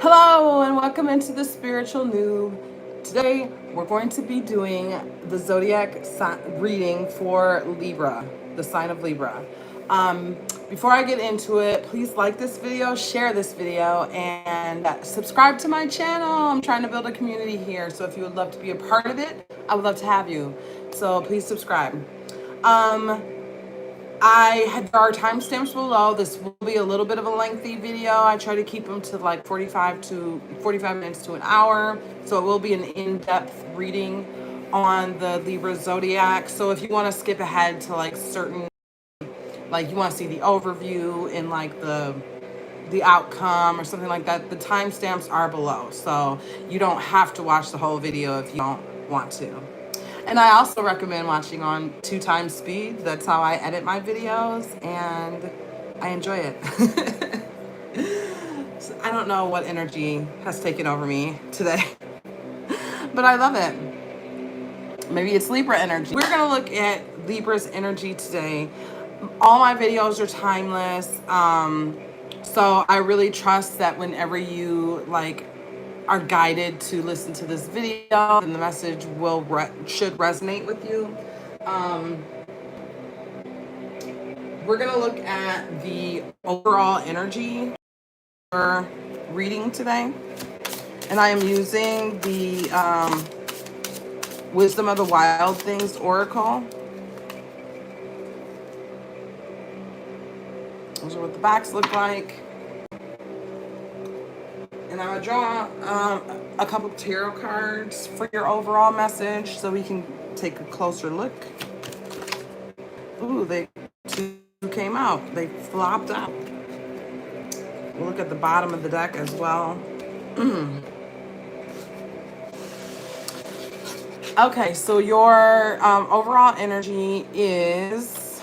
Hello and welcome into the Spiritual Noob. Today we're going to be doing the zodiac reading for Libra, the sign of Libra. Before I get into it, please like this video, share this video, and subscribe to my channel. I'm trying to build a community here, so if you would love to be a part of it, I would love to have you. So please subscribe. There are timestamps below. This will be a little bit of a lengthy video. I try to keep them to like 45 minutes to an hour. So it will be an in-depth reading on the Libra zodiac. So if you want to skip ahead to like certain, like you want to see the overview and like the outcome or something like that, the timestamps are below. So you don't have to watch the whole video if you don't want to. And I also recommend watching on 2x speed. That's how I edit my videos, and I enjoy it. So I don't know what energy has taken over me today, but I love it. Maybe it's Libra energy. We're gonna look at Libra's energy today. All my videos are timeless. So I really trust that whenever you are guided to listen to this video, and the message should resonate with you. We're gonna look at the overall energy for reading today, and I am using the Wisdom of the Wild Things Oracle. Those are what the backs look like. And I'm going to draw a couple tarot cards for your overall message so we can take a closer look. Ooh, they two came out. They flopped out. We'll look at the bottom of the deck as well. Okay, so your overall energy is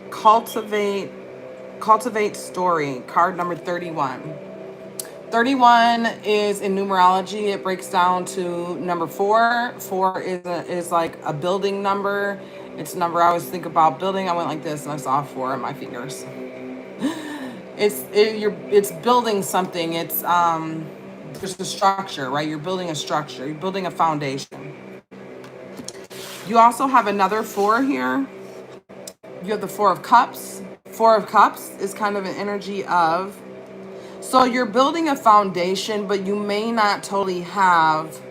Cultivate Story, card number 31. 31 is in numerology. It breaks down to number 4. 4 is like a building number. It's a number I always think about building. I went like this and I saw 4 on my fingers. It's building something. It's there's a structure, right? You're building a structure. You're building a foundation. You also have another 4 here. You have the 4 of Cups. 4 of Cups is kind of an energy of, so you're building a foundation, but you may not totally have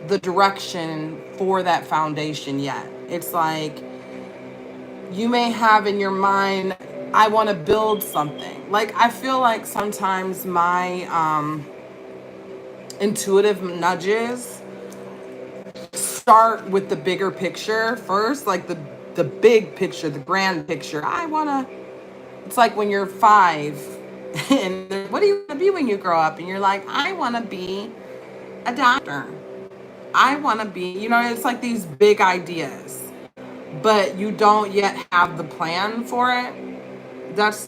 the direction for that foundation yet. It's like you may have in your mind, I want to build something. Like I feel like sometimes my intuitive nudges start with the bigger picture first, like the big picture, the grand picture. It's like when you're 5 and what do you want to be when you grow up? And you're like, I want to be a doctor. I want to be, it's like these big ideas, but you don't yet have the plan for it. That's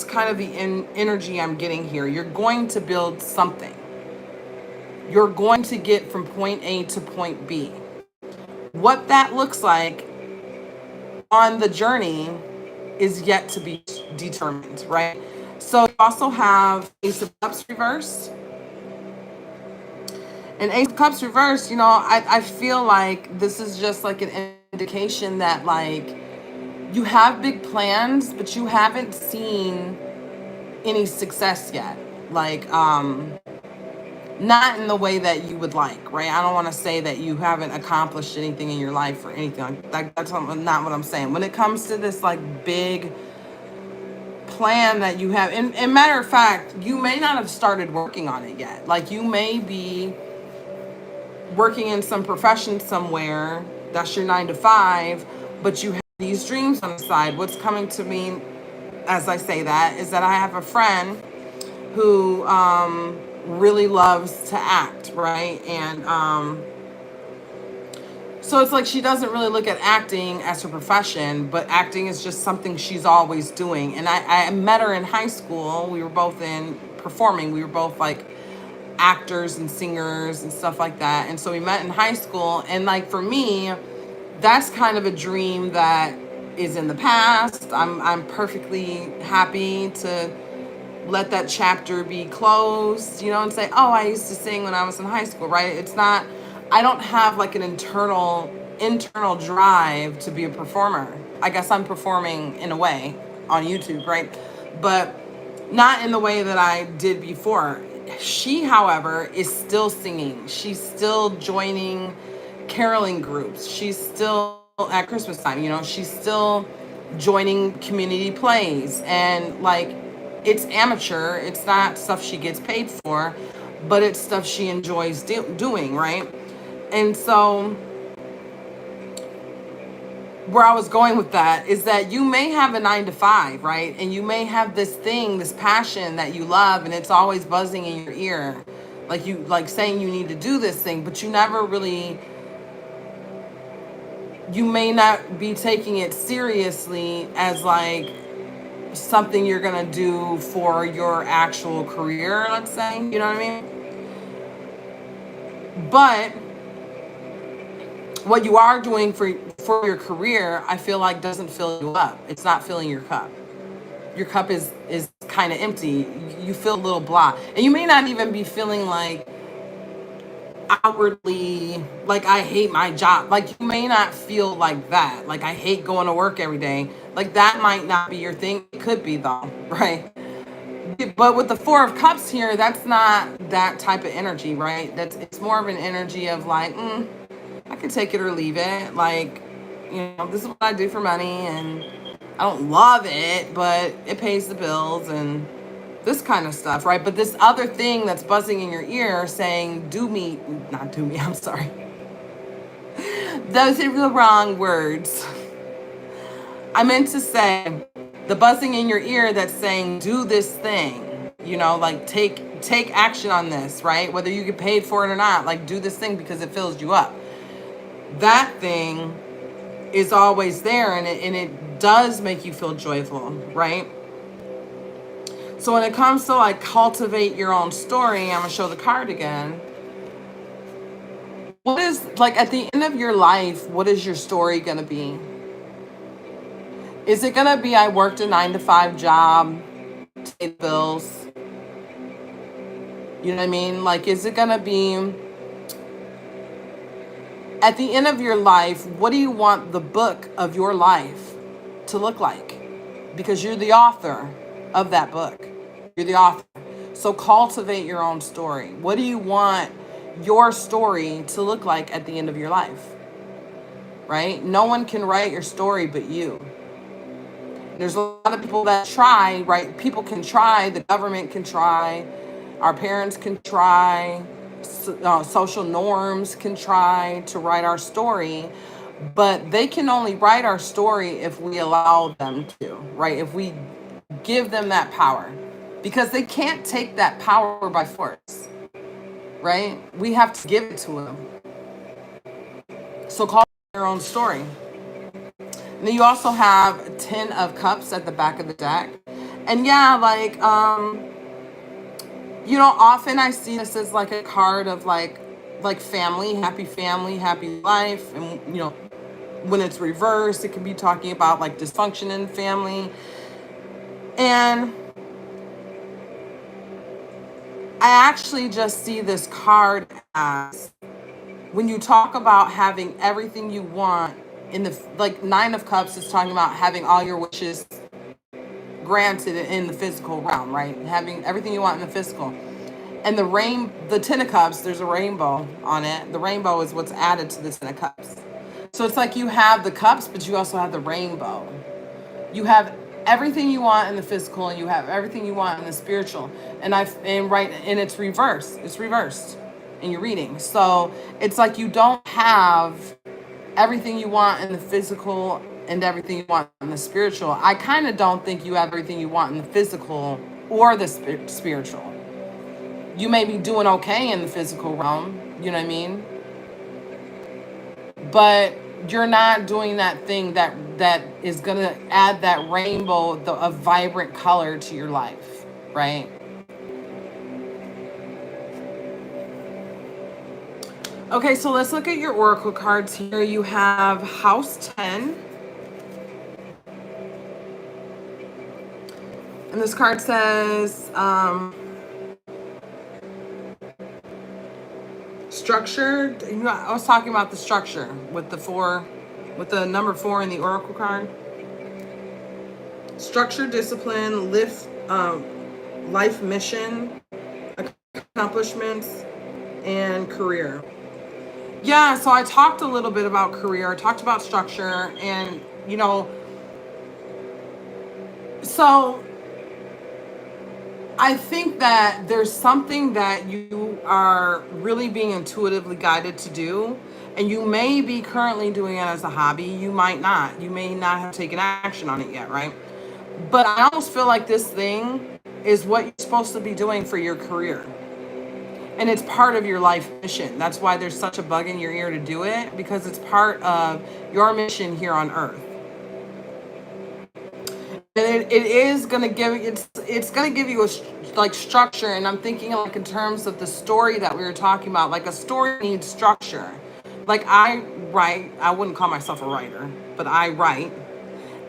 kind of the energy I'm getting here. You're going to build something. You're going to get from point A to point B. What that looks like on the journey is yet to be determined, right? So you also have Ace of Cups reversed. And Ace of Cups reversed, I feel like this is just like an indication that like you have big plans, but you haven't seen any success yet. Like, not in the way that you would like, right? I don't want to say that you haven't accomplished anything in your life or anything like that. That's not what I'm saying. When it comes to this like big plan that you have, and matter of fact, you may not have started working on it yet. Like you may be working in some profession somewhere, that's your 9 to 5, but you have these dreams on the side. What's coming to me as I say that is that I have a friend who really loves to act, right? And so it's like she doesn't really look at acting as her profession, but acting is just something she's always doing. And I met her in high school. We were both in performing. We were both like actors and singers and stuff like that. And so we met in high school. And like for me, that's kind of a dream that is in the past. I'm perfectly happy to let that chapter be closed, you know, and say, oh, I used to sing when I was in high school, right? It's not, I don't have like an internal drive to be a performer. I guess I'm performing in a way on YouTube, right? But not in the way that I did before. She, however, is still singing. She's still joining caroling groups. She's still at Christmas time, you know, she's still joining community plays, and like, it's amateur, it's not stuff she gets paid for, but it's stuff she enjoys doing, right? And so where I was going with that is that you may have a 9 to 5, right? And you may have this thing, this passion that you love, and it's always buzzing in your ear, like you like saying you need to do this thing, but you never really, you may not be taking it seriously as like something you're gonna do for your actual career, let's say, you know what I mean? But what you are doing for your career, I feel like doesn't fill you up. It's not filling your cup. Your cup is kind of empty. You feel a little blah, and you may not even be feeling like outwardly like I hate my job. Like, you may not feel like that. Like, I hate going to work every day. Like, that might not be your thing. It could be though, right? But with the 4 of Cups here, that's not that type of energy, right? It's more of an energy of like, I can take it or leave it. Like, you know, this is what I do for money, and I don't love it, but it pays the bills and this kind of stuff, right? But this other thing that's buzzing in your ear saying, not do me, I'm sorry. Those are the wrong words. I meant to say the buzzing in your ear that's saying, do this thing, you know, like take action on this, right? Whether you get paid for it or not, like, do this thing because it fills you up. That thing is always there, and it does make you feel joyful, right? So when it comes to like cultivate your own story, I'm gonna show the card again. What is, like, at the end of your life, what is your story gonna be? Is it gonna be I worked a 9 to 5 job to pay the bills? You know what I mean? Like, is it gonna be at the end of your life, what do you want the book of your life to look like? Because you're the author of that book. You're the author. So cultivate your own story. What do you want your story to look like at the end of your life? Right? No one can write your story but you. There's a lot of people that try, right? People can try, the government can try, our parents can try, social norms can try to write our story, but they can only write our story if we allow them to, right? If we give them that power, because they can't take that power by force, right? We have to give it to them. So call your own story. And then you also have 10 of Cups at the back of the deck. And yeah, like, you know, often I see this as like a card of like family, happy life. And, you know, when it's reversed, it can be talking about like dysfunction in family. And I actually just see this card as, when you talk about having everything you want in the, like, 9 of Cups is talking about having all your wishes granted in the physical realm, right? Having everything you want in the physical. And the 10 of Cups, there's a rainbow on it. The rainbow is what's added to the 10 of Cups. So it's like you have the cups, but you also have the rainbow. You have everything you want in the physical, and you have everything you want in the spiritual. And it's reversed. It's reversed in your reading. So it's like you don't have everything you want in the physical and everything you want in the spiritual. I kind of don't think you have everything you want in the physical or the spiritual. You may be doing okay in the physical realm, you know what I mean? But you're not doing that thing that is going to add that rainbow, a vibrant color to your life, right? Okay, so let's look at your oracle cards here. You have House 10. And And this card says, structure. You know, I was talking about the structure with the number 4 in the Oracle card. Structure, discipline, life mission, accomplishments, and career. Yeah, so I talked a little bit about career. I talked about structure, and so I think that there's something that you are really being intuitively guided to do, and you may be currently doing it as a hobby. You might not. You may not have taken action on it yet, right? But I almost feel like this thing is what you're supposed to be doing for your career. And it's part of your life mission. That's why there's such a bug in your ear to do it, because it's part of your mission here on Earth. And it is going to give, it's going to give you like structure. And I'm thinking like in terms of the story that we were talking about, like a story needs structure. Like I write, I wouldn't call myself a writer, but I write.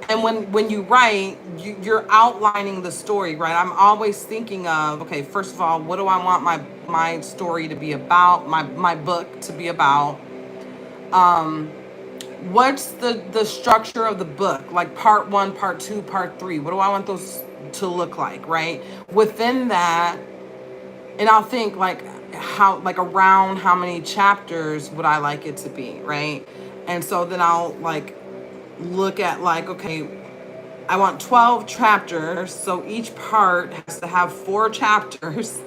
And when you write, you're outlining the story, right? I'm always thinking of, okay, first of all, what do I want my story to be about, my book to be about? What's the structure of the book? Like part 1, part 2, part 3. What do I want those to look like, right? Within that, and I'll think like around how many chapters would I like it to be, right? And so then I'll like look at like, okay, I want 12 chapters, so each part has to have 4 chapters,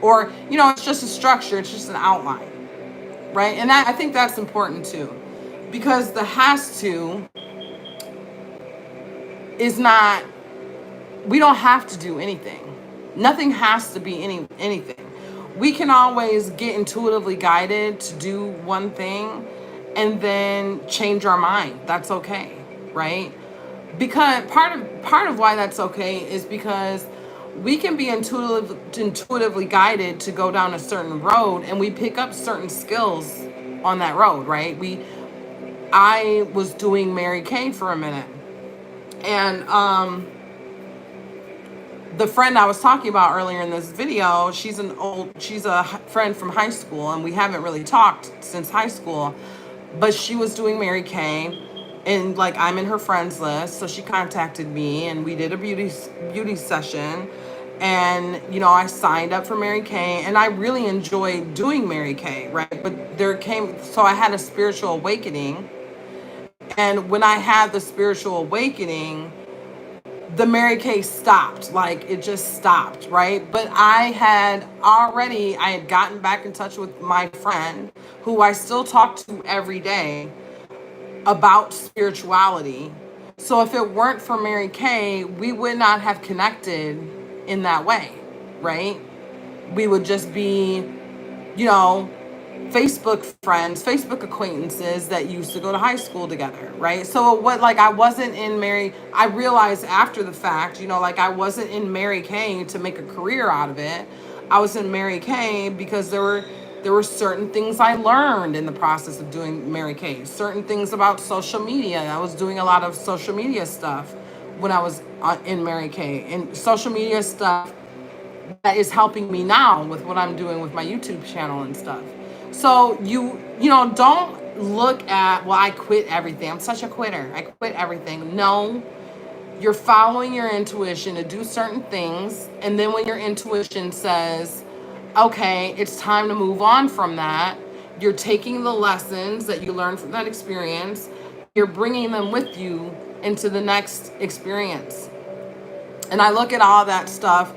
or it's just a structure, it's just an outline, right? And I think that's important too, because the has to is not, we don't have to do anything. Nothing has to be anything. We can always get intuitively guided to do one thing and then change our mind. That's okay, right? Because part of why that's okay is because we can be intuitively guided to go down a certain road, and we pick up certain skills on that road, right? I was doing Mary Kay for a minute, and the friend I was talking about earlier in this video, she's a friend from high school, and we haven't really talked since high school, but she was doing Mary Kay, and like I'm in her friends list, so she contacted me and we did a beauty session, and I signed up for Mary Kay, and I really enjoyed doing Mary Kay, right? But so I had a spiritual awakening, and when I had the spiritual awakening, the Mary Kay stopped. Like it just stopped, right? But I had gotten back in touch with my friend, who I still talk to every day about spirituality. So if it weren't for Mary Kay, we would not have connected in that way, right? We would just be, Facebook friends, Facebook acquaintances that used to go to high school together, right? So I wasn't in I realized after the fact, I wasn't in Mary Kay to make a career out of it. I was in Mary Kay because there were certain things I learned in the process of doing Mary Kay, certain things about social media. I was doing a lot of social media stuff when I was in Mary Kay, and social media stuff that is helping me now with what I'm doing with my YouTube channel and stuff. So don't look at, well, I quit everything. I'm such a quitter. I quit everything. No, you're following your intuition to do certain things. And then when your intuition says, okay, it's time to move on from that, you're taking the lessons that you learned from that experience, you're bringing them with you into the next experience. And I look at all that stuff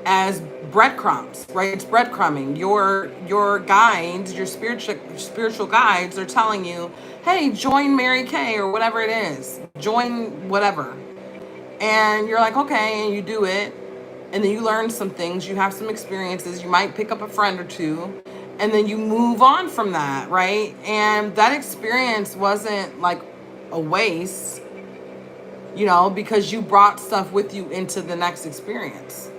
as breadcrumbs, right? It's breadcrumbing. Your guides, your spiritual guides are telling you, hey, join Mary Kay or whatever it is. Join whatever. And you're like, okay, and you do it. And then you learn some things, you have some experiences, you might pick up a friend or two, and then you move on from that, right? And that experience wasn't like a waste, because you brought stuff with you into the next experience.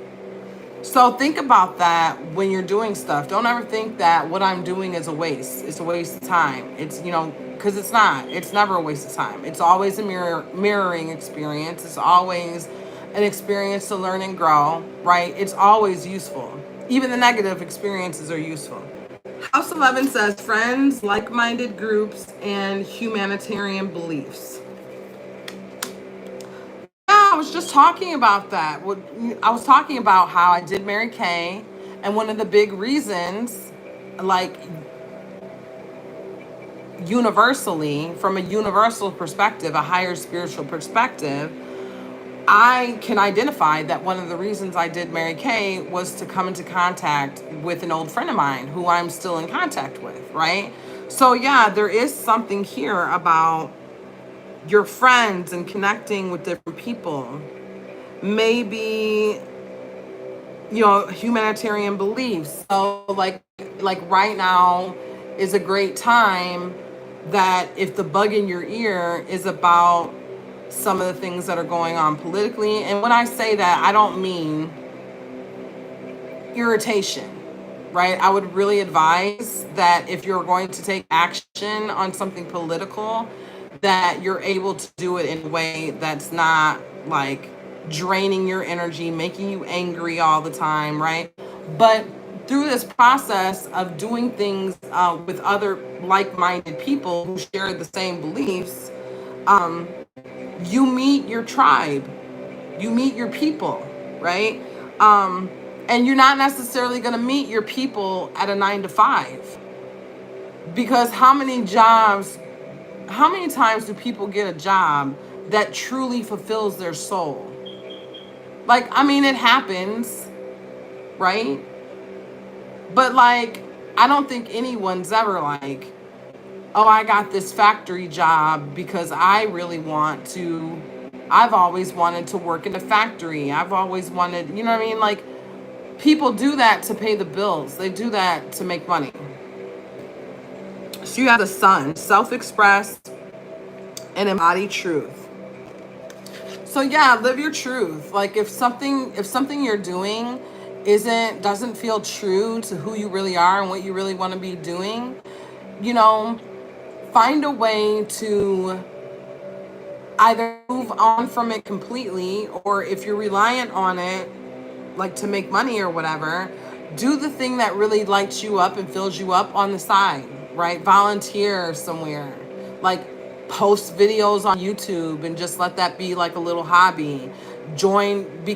So think about that when you're doing stuff. Don't ever think that what I'm doing is a waste. It's a waste of time. It's, because it's not. It's never a waste of time. It's always a mirroring experience. It's always an experience to learn and grow, right? It's always useful. Even the negative experiences are useful. House 11 says friends, like-minded groups, and humanitarian beliefs. Yeah, I was just talking about that. I was talking about how I did Mary Kay, and one of the big reasons, like universally, from a universal perspective, a higher spiritual perspective, I can identify that one of the reasons I did Mary Kay was to come into contact with an old friend of mine who I'm still in contact with, right? So yeah, there is something here about your friends and connecting with different people. Maybe, humanitarian beliefs. So like right now is a great time that if the bug in your ear is about some of the things that are going on politically. And when I say that, I don't mean irritation, right? I would really advise that if you're going to take action on something political, that you're able to do it in a way that's not like draining your energy, making you angry all the time, right? But through this process of doing things with other like-minded people who share the same beliefs, you meet your tribe, you meet your people, right? And you're not necessarily going to meet your people at a 9 to 5, because how many times do people get a job that truly fulfills their soul? Like, I mean, it happens, right? But like, I don't think anyone's ever like, oh, I got this factory job because I've always wanted to work in a factory. I've always wanted, you know what I mean? Like, people do that to pay the bills. They do that to make money. So you have the sun, self-expressed and embody truth. So yeah, live your truth. Like if something you're doing doesn't feel true to who you really are and what you really want to be doing, find a way to either move on from it completely, or if you're reliant on it, like to make money or whatever, do the thing that really lights you up and fills you up on the side, right? Volunteer somewhere, like post videos on YouTube and just let that be like a little hobby. Join the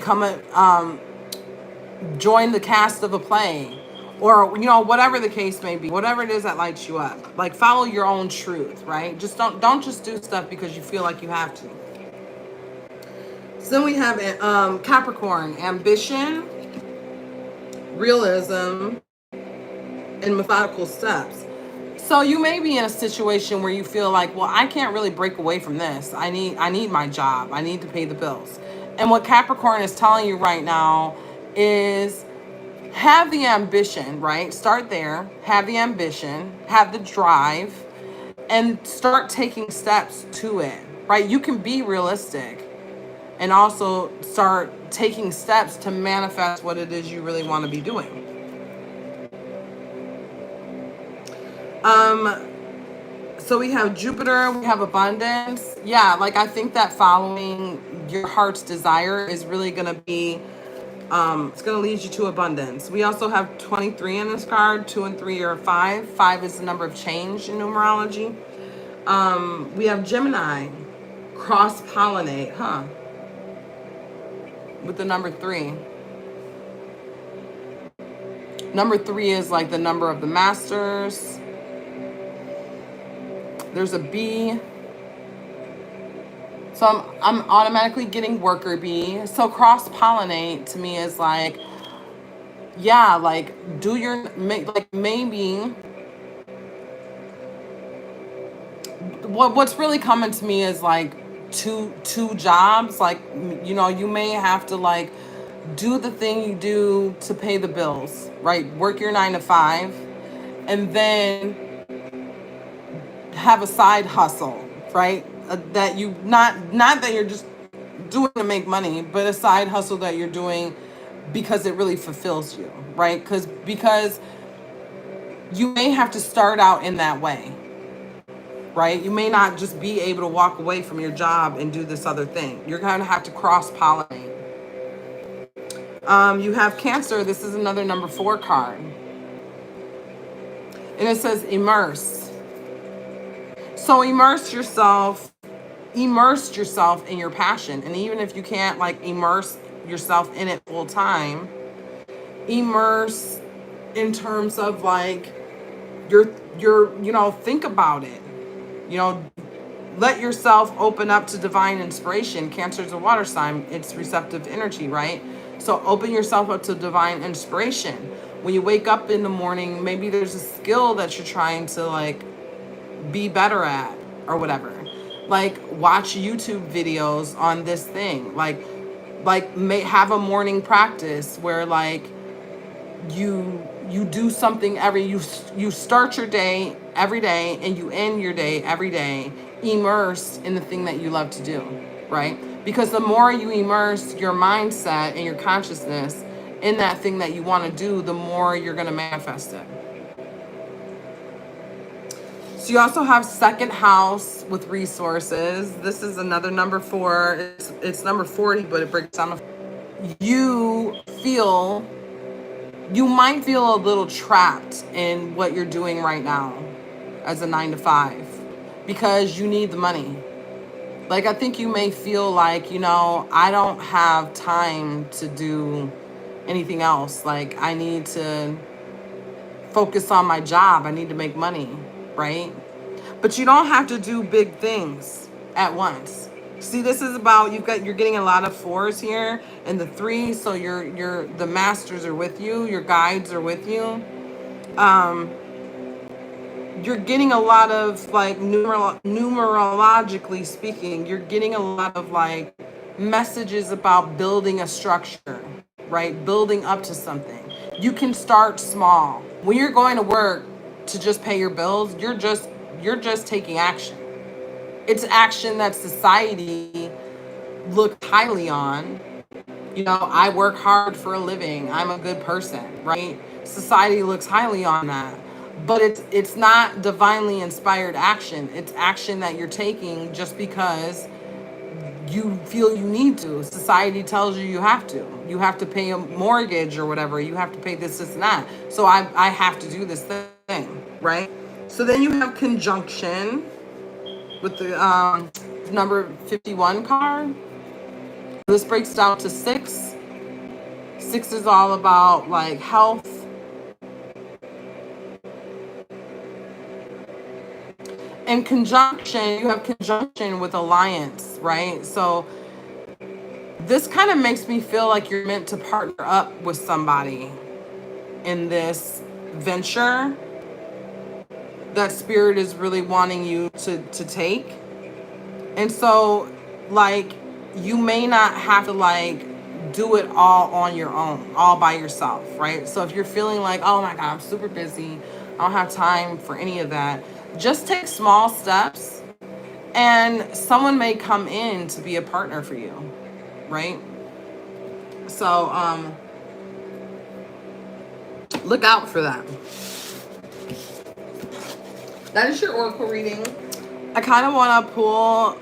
cast of a play, or whatever the case may be, whatever it is that lights you up. Like follow your own truth, right? Just don't just do stuff because you feel like you have to. So then we have Capricorn, ambition, realism, and methodical steps. So you may be in a situation where you feel like, well, I can't really break away from this. I need my job. I need to pay the bills. And what Capricorn is telling you right now is have the ambition, right? Start there. Have the ambition, have the drive, and start taking steps to it, right? You can be realistic and also start taking steps to manifest what it is you really want to be doing. So we have Jupiter, we have abundance. Yeah, like I think that following your heart's desire is really going to be, it's going to lead you to abundance. We also have 23 in this card. 2 and 3 are 5. 5 is the number of change in numerology. We have Gemini, cross-pollinate, with the number 3. Number 3 is like the number of the masters. There's a bee. So I'm automatically getting worker bee. So cross-pollinate to me is like, yeah, like maybe what's really coming to me is like two jobs. Like, you may have to like do the thing you do to pay the bills, right? Work your 9 to 5 and then have a side hustle, right? That you not that you're just doing to make money, but a side hustle that you're doing because it really fulfills you, right? Because you may have to start out in that way, right? You may not just be able to walk away from your job and do this other thing. You're going to have to cross-pollinate. You have Cancer. This is another number 4 card. And it says immerse. So immerse yourself in your passion. And even if you can't like immerse yourself in it full time, immerse in terms of like your think about it. Let yourself open up to divine inspiration. Cancer's a water sign. It's receptive energy, right? So open yourself up to divine inspiration. When you wake up in the morning, maybe there's a skill that you're trying to like be better at or whatever. Like watch YouTube videos on this thing. Like may have a morning practice where like you do something you start your day every day and you end your day every day immersed in the thing that you love to do, right? Because the more you immerse your mindset and your consciousness in that thing that you want to do, the more you're going to manifest it. So you also have second house with resources. This is another number 4. It's number 40, but it breaks down. You might feel a little trapped in what you're doing right now as a 9 to 5 because you need the money. Like, I think you may feel like, I don't have time to do anything else. Like, I need to focus on my job. I need to make money, right? But you don't have to do big things at once. See, this is about you're getting a lot of 4s here and the 3, so the masters are with you, your guides are with you. You're getting a lot of like numerologically speaking, you're getting a lot of like messages about building a structure, right? Building up to something. You can start small. When you're going to work to just pay your bills, you're just taking action. It's action that society looked highly on. I work hard for a living. I'm a good person, right? Society looks highly on that. But it's not divinely inspired action. It's action that you're taking just because you feel you need to. Society tells you you have to. You have to pay a mortgage or whatever. You have to pay this and that. So I have to do this thing, right? So then you have conjunction with the number 51 card. This breaks down to 6. 6 is all about like health. And conjunction, you have conjunction with alliance, right? So this kind of makes me feel like you're meant to partner up with somebody in this venture that spirit is really wanting you to take. And so like you may not have to like do it all on your own, all by yourself, right? So if you're feeling like, oh my God, I'm super busy, I don't have time for any of that, just take small steps and someone may come in to be a partner for you, right? So look out for that. That is your oracle reading. I kind of want to pull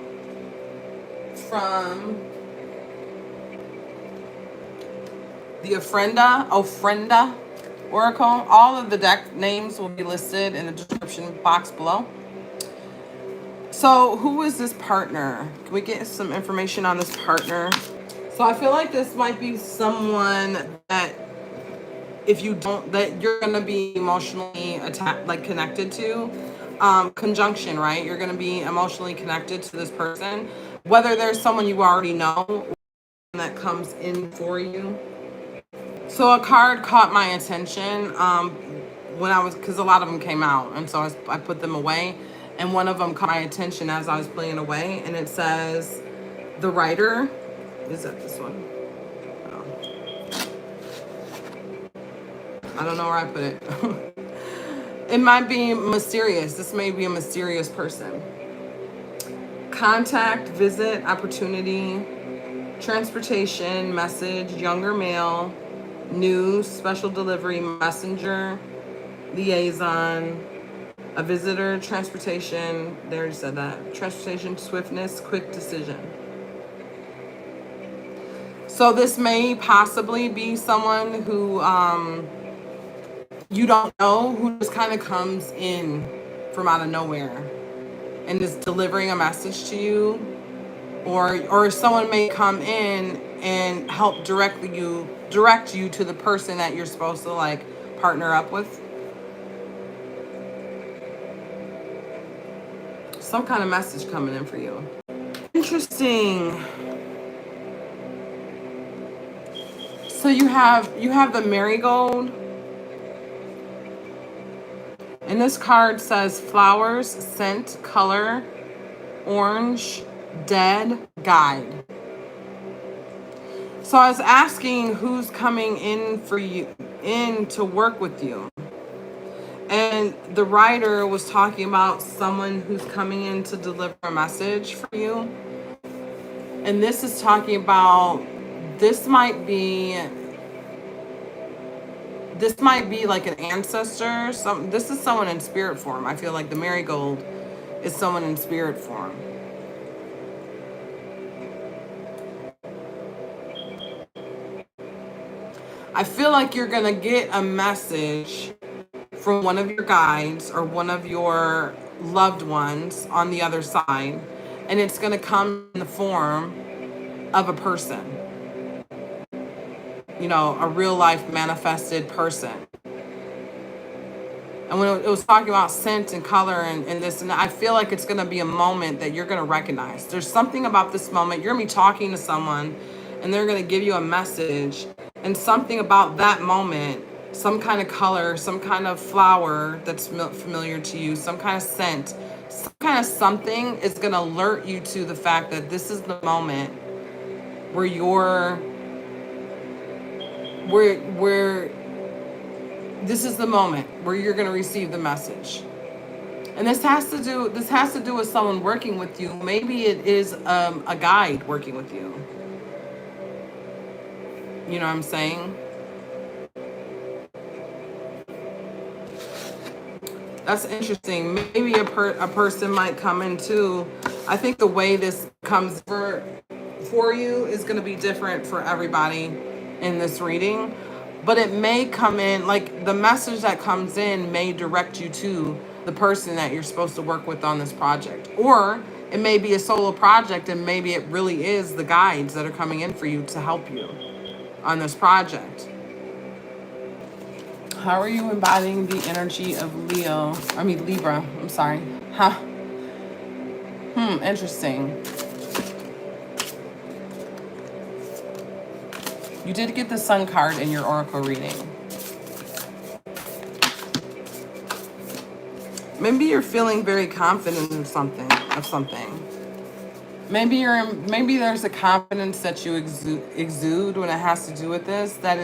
from the Ofrenda Oracle. All of the deck names will be listed in the description box below. So who is this partner? Can we get some information on this partner? So I feel like this might be someone that that you're going to be emotionally connected to. Conjunction, right? You're going to be emotionally connected to this person, whether there's someone you already know or that comes in for you. So a card caught my attention because a lot of them came out, and so I put them away, and one of them caught my attention as I was putting it away, and it says the writer. Is it this one? Oh. I don't know where I put it. It might be mysterious. This may be a mysterious person. Contact, visit, opportunity, transportation, message, younger male, news, special delivery, messenger, liaison, a visitor, transportation. They already said that. Transportation, swiftness, quick decision. So this may possibly be someone who you don't know, who just kind of comes in from out of nowhere and is delivering a message to you, or someone may come in and help direct you to the person that you're supposed to like partner up with. Some kind of message coming in for you. Interesting. So you have the marigold. And this card says flowers, scent, color, orange, dead, guide. So I was asking who's coming in for you, in to work with you. And the writer was talking about someone who's coming in to deliver a message for you. And this is talking about, this might be like an ancestor. This is someone in spirit form. I feel like the marigold is someone in spirit form. I feel like you're going to get a message from one of your guides or one of your loved ones on the other side, and it's going to come in the form of a person. You know, a real life manifested person. And when it was talking about scent and color and this and that, I feel like it's going to be a moment that you're going to recognize. There's something about this moment. You're going to be talking to someone and they're going to give you a message, and something about that moment, some kind of color, some kind of flower that's familiar to you, some kind of scent, some kind of something is going to alert you to the fact that this is the moment where this is the moment where you're going to receive the message. And this has to do with someone working with you. Maybe it is a guide working with you. You know what I'm saying? That's interesting. Maybe a person might come in too. I think the way this comes for you is going to be different for everybody in this reading. But it may come in, like the message that comes in may direct you to the person that you're supposed to work with on this project. Or it may be a solo project, and maybe it really is the guides that are coming in for you to help you on this project. How are you embodying the energy of Libra? I'm sorry. Huh? Interesting. You did get the Sun card in your Oracle reading. Maybe you're feeling very confident in something. Maybe there's a confidence that you exude when it has to do with this that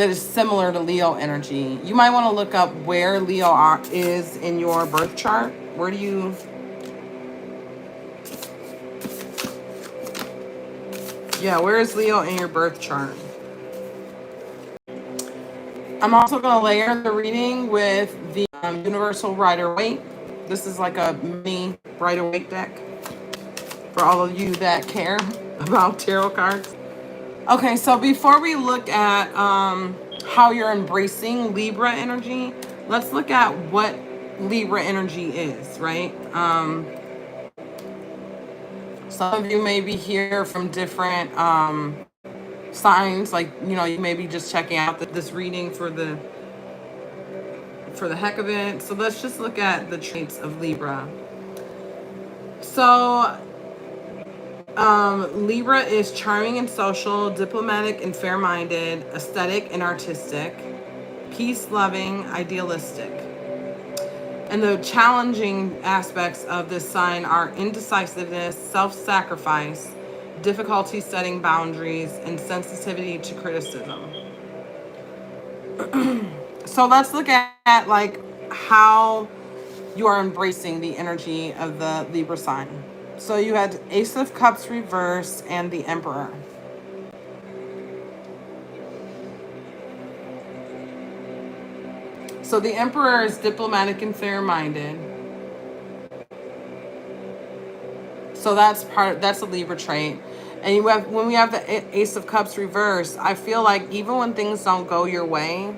is similar to Leo energy. You might want to look up where Leo is in your birth chart. Where is Leo in your birth chart? I'm also going to layer the reading with the Universal Rider-Waite. This is like a mini Rider-Waite deck for all of you that care about tarot cards. Okay, so before we look at how you're embracing Libra energy, let's look at what Libra energy is, right? Some of you may be here from different signs, like, you know, you may be just checking out this reading for the heck of it. So let's just look at the traits of Libra. So Libra is charming and social, diplomatic and fair-minded, aesthetic and artistic, peace-loving, idealistic. And the challenging aspects of this sign are indecisiveness, self-sacrifice, difficulty setting boundaries, and sensitivity to criticism. So let's look at like how you are embracing the energy of the Libra sign. So you had Ace of Cups reverse and the Emperor. So the Emperor is diplomatic and fair-minded. So that's a Libra trait. And when we have the Ace of Cups reversed, I feel like even when things don't go your way,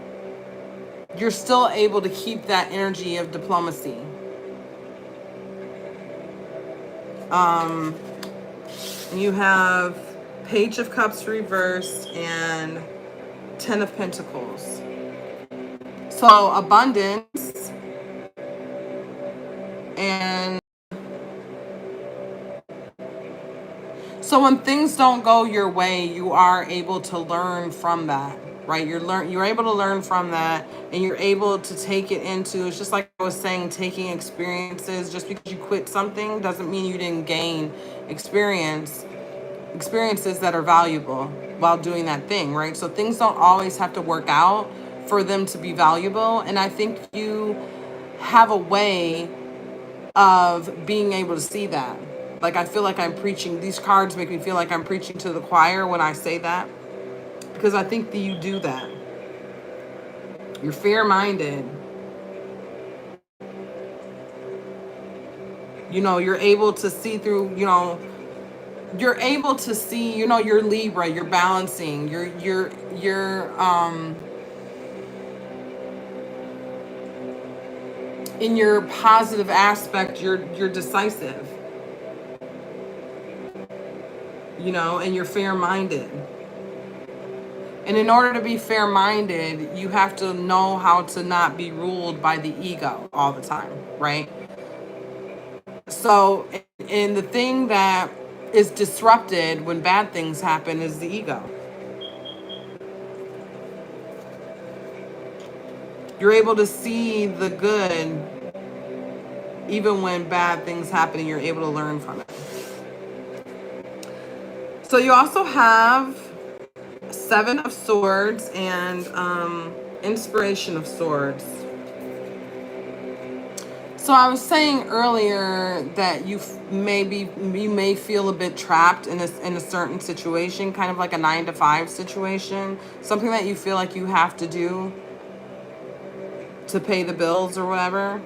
you're still able to keep that energy of diplomacy. You have Page of Cups reversed and 10 of Pentacles. So abundance, and so when things don't go your way, you are able to learn from that, right? You're able to learn from that, and you're able to take it into, it's just like I was saying, taking experiences. Just because you quit something doesn't mean you didn't gain experiences that are valuable while doing that thing, right? So things don't always have to work out for them to be valuable. And I think you have a way of being able to see that. Like, I feel like I'm preaching. These cards make me feel like I'm preaching to the choir when I say that, because I think that you do that. You're fair-minded. You're able to see through, you're able to see, you're Libra, you're balancing, you're in your positive aspect, you're decisive, and you're fair-minded. And in order to be fair-minded, you have to know how to not be ruled by the ego all the time, right? So, and the thing that is disrupted when bad things happen is the ego. You're able to see the good even when bad things happen, and you're able to learn from it. So you also have 7 of Swords and Inspiration of Swords. So I was saying earlier that you may feel a bit trapped in a certain situation, kind of like a 9-to-5 situation, something that you feel like you have to do to pay the bills or whatever.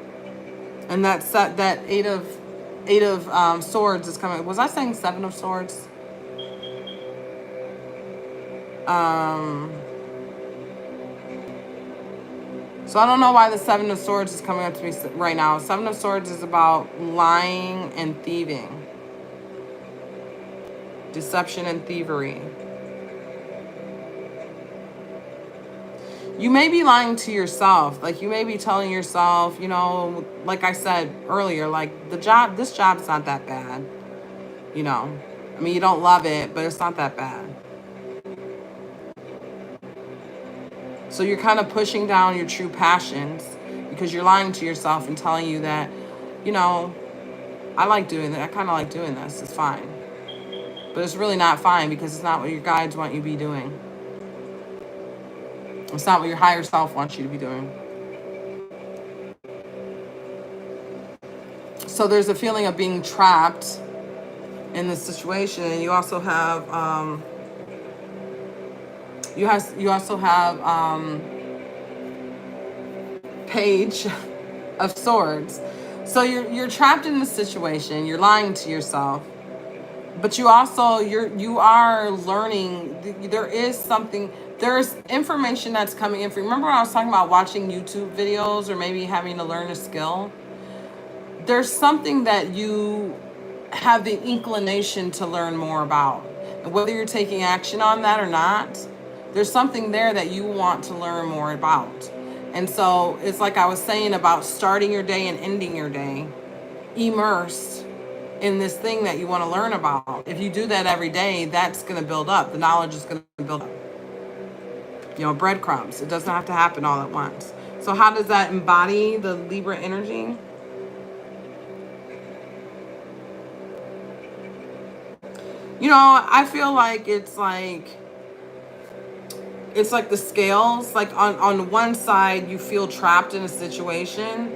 And that 8 of Swords is coming. Was I saying 7 of Swords? So I don't know why the 7 of Swords is coming up to me right now. 7 of Swords is about lying and thieving. Deception and thievery. You may be lying to yourself. Like, you may be telling yourself, like I said earlier, like, this job's not that bad. I mean, you don't love it, but it's not that bad. So you're kind of pushing down your true passions because you're lying to yourself and telling you that, I like doing that. I kind of like doing this. It's fine. But it's really not fine, because it's not what your guides want you to be doing. It's not what your higher self wants you to be doing. So there's a feeling of being trapped in this situation. And you also have Page of Swords. So you're trapped in this situation. You're lying to yourself, but you are learning. There's information that's coming in for you. Remember when I was talking about watching YouTube videos or maybe having to learn a skill? There's something that you have the inclination to learn more about. And whether you're taking action on that or not, there's something there that you want to learn more about. And so it's like I was saying about starting your day and ending your day immersed in this thing that you want to learn about. If you do that every day, that's going to build up. The knowledge is going to build up. Breadcrumbs. It doesn't have to happen all at once. So how does that embody the Libra energy? I feel like it's like the scales. Like on one side, you feel trapped in a situation.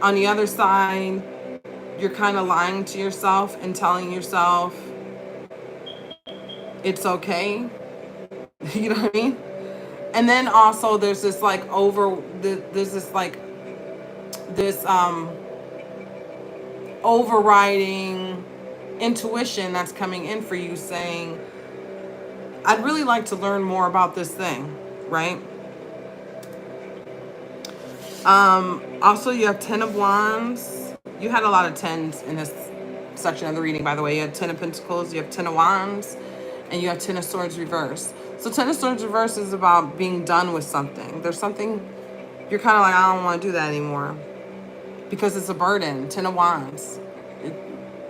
On the other side, you're kind of lying to yourself and telling yourself it's okay. You know what I mean? And then also there's this overriding intuition that's coming in for you saying, I'd really like to learn more about this thing, right? Also, you have 10 of Wands. You had a lot of 10s in this section of the reading, by the way. You had 10 of Pentacles, you have 10 of Wands, and you have 10 of Swords reversed. So 10 of Swords reversed is about being done with something. There's something you're kind of like, I don't want to do that anymore because it's a burden. 10 of Wands.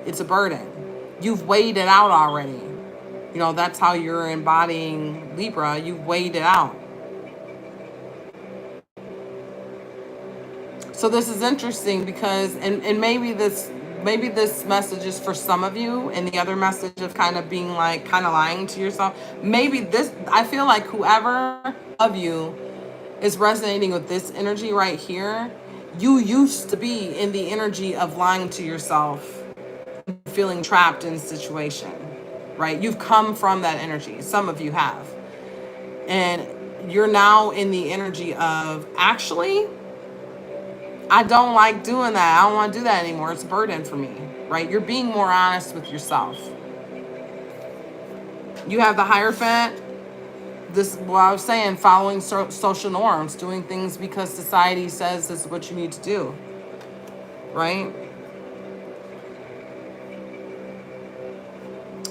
It's a burden. You've weighed it out already. You know, that's how you're embodying Libra. You've weighed it out. So this is interesting because, and maybe this message is for some of you, and the other message of kind of being like, kind of lying to yourself. Maybe this, I feel like whoever of you is resonating with this energy right here, you used to be in the energy of lying to yourself, feeling trapped in a situation, right? You've come from that energy. Some of you have. And you're now in the energy of, actually, I don't like doing that. I don't want to do that anymore. It's a burden for me, right? You're being more honest with yourself. You have the Hierophant. This, well, I was saying, following social norms, doing things because society says this is what you need to do, right?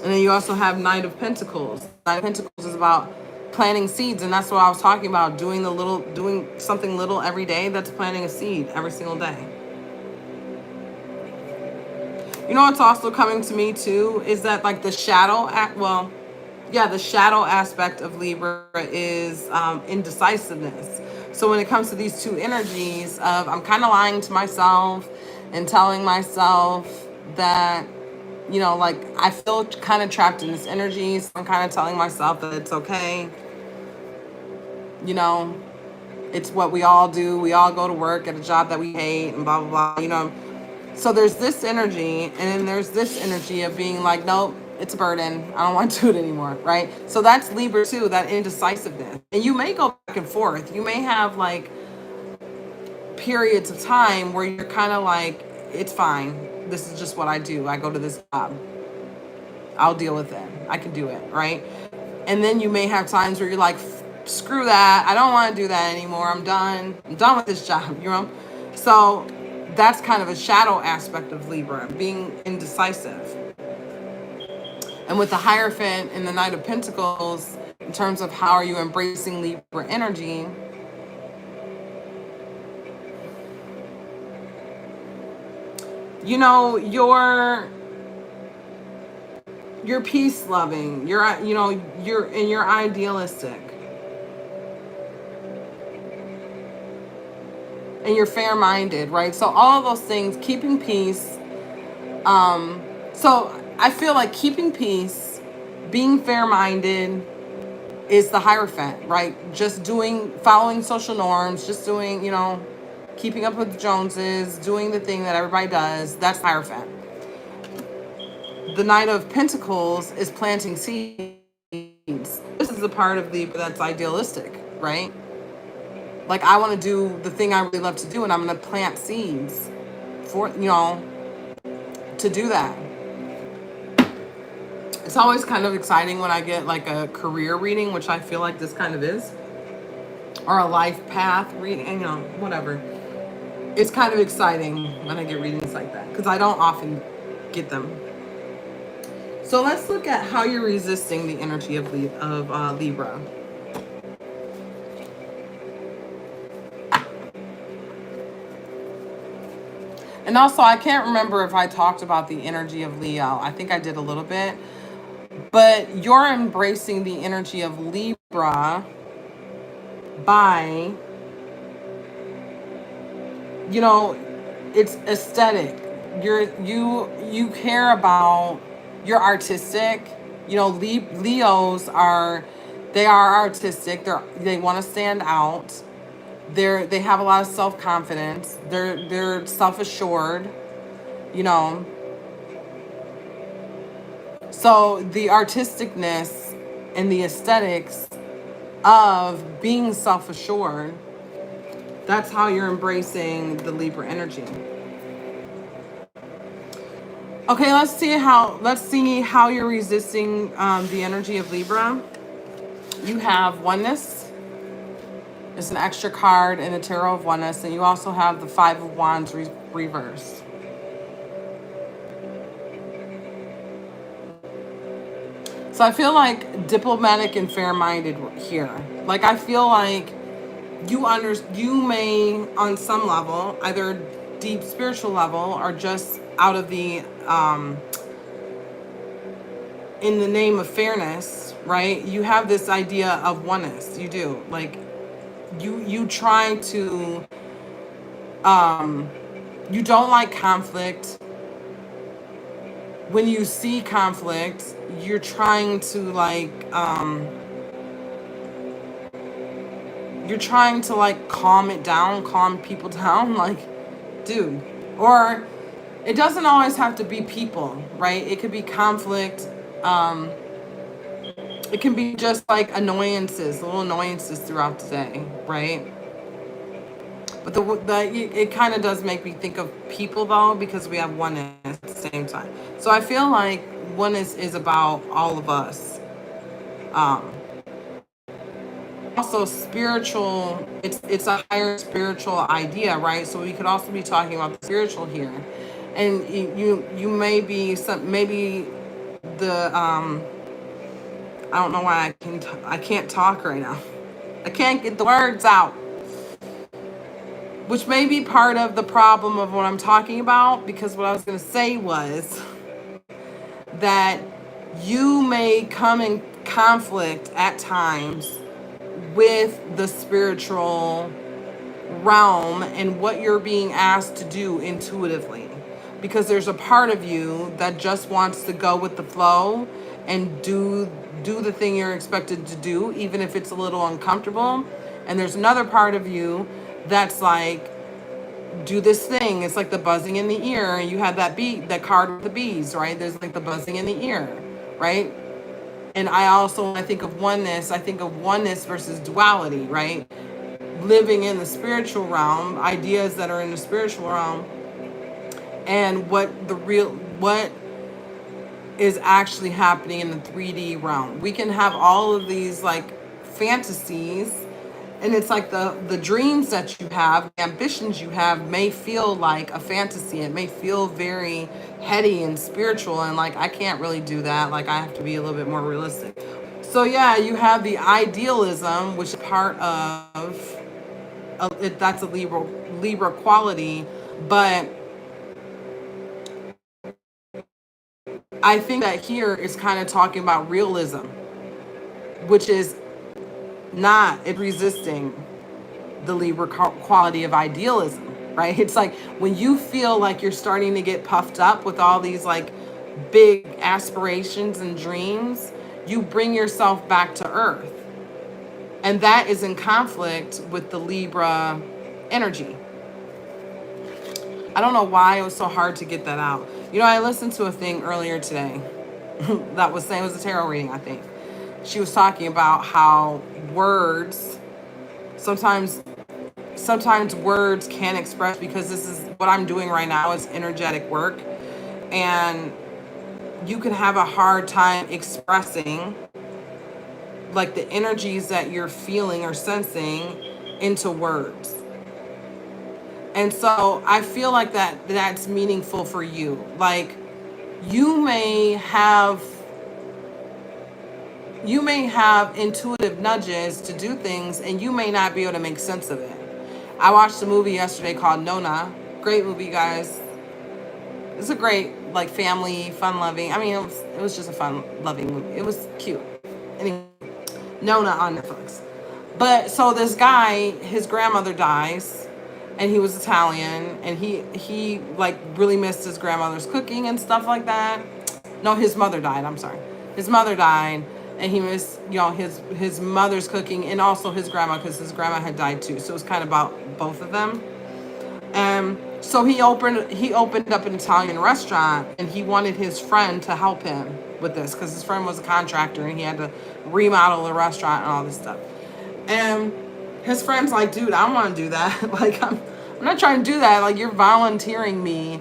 And then you also have Knight of Pentacles. Knight of Pentacles is about planting seeds, and that's what I was talking about, doing something little every day. That's planting a seed every single day. You know what's also coming to me too is that, like, the shadow the shadow aspect of Libra is indecisiveness. So when it comes to these two energies of, I'm kind of lying to myself and telling myself that, you know, like, I feel kind of trapped in this energy, so I'm kind of telling myself that it's okay. You know, it's what we all do. We all go to work at a job that we hate and blah, blah, blah, you know. So there's this energy, and then there's this energy of being like, nope, it's a burden. I don't want to do it anymore, right? So that's Libra too, that indecisiveness. And you may go back and forth. You may have like periods of time where you're kind of like, it's fine. This is just what I do. I go to this job. I'll deal with it. I can do it, right? And then you may have times where you're like, screw that. I don't want to do that anymore. I'm done. I'm done with this job, you know? So that's kind of a shadow aspect of Libra, being indecisive. And with the Hierophant and the Knight of Pentacles, in terms of how are you embracing Libra energy, you know, you're peace loving, you're idealistic, and you're fair minded, right? So all of those things, keeping peace. So I feel like keeping peace, being fair minded is the Hierophant, right? Just following social norms, just doing, you know, keeping up with the Joneses, doing the thing that everybody does. That's the Hierophant. The Knight of Pentacles is planting seeds. This is the part of Libra that's idealistic, right? Like, I want to do the thing I really love to do, and I'm going to plant seeds for, you know, to do that. It's always kind of exciting when I get like a career reading, which I feel like this kind of is, or a life path reading, and, you know, whatever. It's kind of exciting when I get readings like that because I don't often get them. So let's look at how you're resisting the energy of Libra. And also, I can't remember if I talked about the energy of Leo. I think I did a little bit. But you're embracing the energy of Libra by, you know, it's aesthetic. You care about, you're artistic. You know, Leos are artistic. They want to stand out. They have a lot of self-confidence. They're self-assured, you know. So the artisticness and the aesthetics of being self-assured, that's how you're embracing the Libra energy. Okay, let's see how you're resisting the energy of Libra. You have Oneness. It's an extra card in the Tarot of Oneness, and you also have the Five of Wands reversed. So I feel like diplomatic and fair-minded here. Like I feel like you may on some level, either deep spiritual level or just out of the in the name of fairness, right? You have this idea of oneness. You do. Like you try to you don't like conflict. When you see conflict, you're trying to calm it down, calm people down, like, dude. Or it doesn't always have to be people, right? It could be conflict. It can be just like annoyances, little annoyances throughout the day, right? But it kind of does make me think of people though, because we have oneness at the same time. So I feel like oneness is about all of us. Also spiritual, it's a higher spiritual idea, right? So we could also be talking about the spiritual here. And you may be maybe the I don't know why I can't talk right now. I can't get the words out. Which may be part of the problem of what I'm talking about, because what I was going to say was that you may come in conflict at times with the spiritual realm and what you're being asked to do intuitively, because there's a part of you that just wants to go with the flow and do the thing you're expected to do, even if it's a little uncomfortable. And there's another part of you that's like, do this thing. It's like the buzzing in the ear. And you have that card with the bees, right? There's like the buzzing in the ear, right? And when I think of oneness versus duality, right? Living in the spiritual realm, ideas that are in the spiritual realm, and what is actually happening in the 3D realm. We can have all of these like fantasies, and it's like the dreams that you have, the ambitions you have may feel like a fantasy. It may feel very heady and spiritual, and like I can't really do that. Like I have to be a little bit more realistic. So yeah, you have the idealism, which is part of that's a Libra quality, but I think that here is kind of talking about realism, which is not resisting the Libra quality of idealism, right? It's like when you feel like you're starting to get puffed up with all these like big aspirations and dreams, you bring yourself back to earth. And that is in conflict with the Libra energy. I don't know why it was so hard to get that out. You know, I listened to a thing earlier today that was saying, it was a tarot reading, I think. She was talking about how words, sometimes words can't express, because this is what I'm doing right now is energetic work. And you can have a hard time expressing like the energies that you're feeling or sensing into words. And so I feel like that's meaningful for you. Like you may have intuitive nudges to do things, and you may not be able to make sense of it. I watched a movie yesterday called Nona. Great movie, guys. It's a great like family, fun loving. I mean, it was just a fun loving movie. It was cute. Anyway, Nona on Netflix. But so this guy, his grandmother dies, and he was Italian, and he like really missed his grandmother's cooking and stuff like that. No, his mother died. I'm sorry. His mother died, and he missed, you know, his mother's cooking, and also his grandma, because his grandma had died too. So it was kind of about both of them. And so he opened up an Italian restaurant, and he wanted his friend to help him with this, because his friend was a contractor and he had to remodel the restaurant and all this stuff. And his friend's like, dude, I don't want to do that. Like I'm not trying to do that. Like you're volunteering me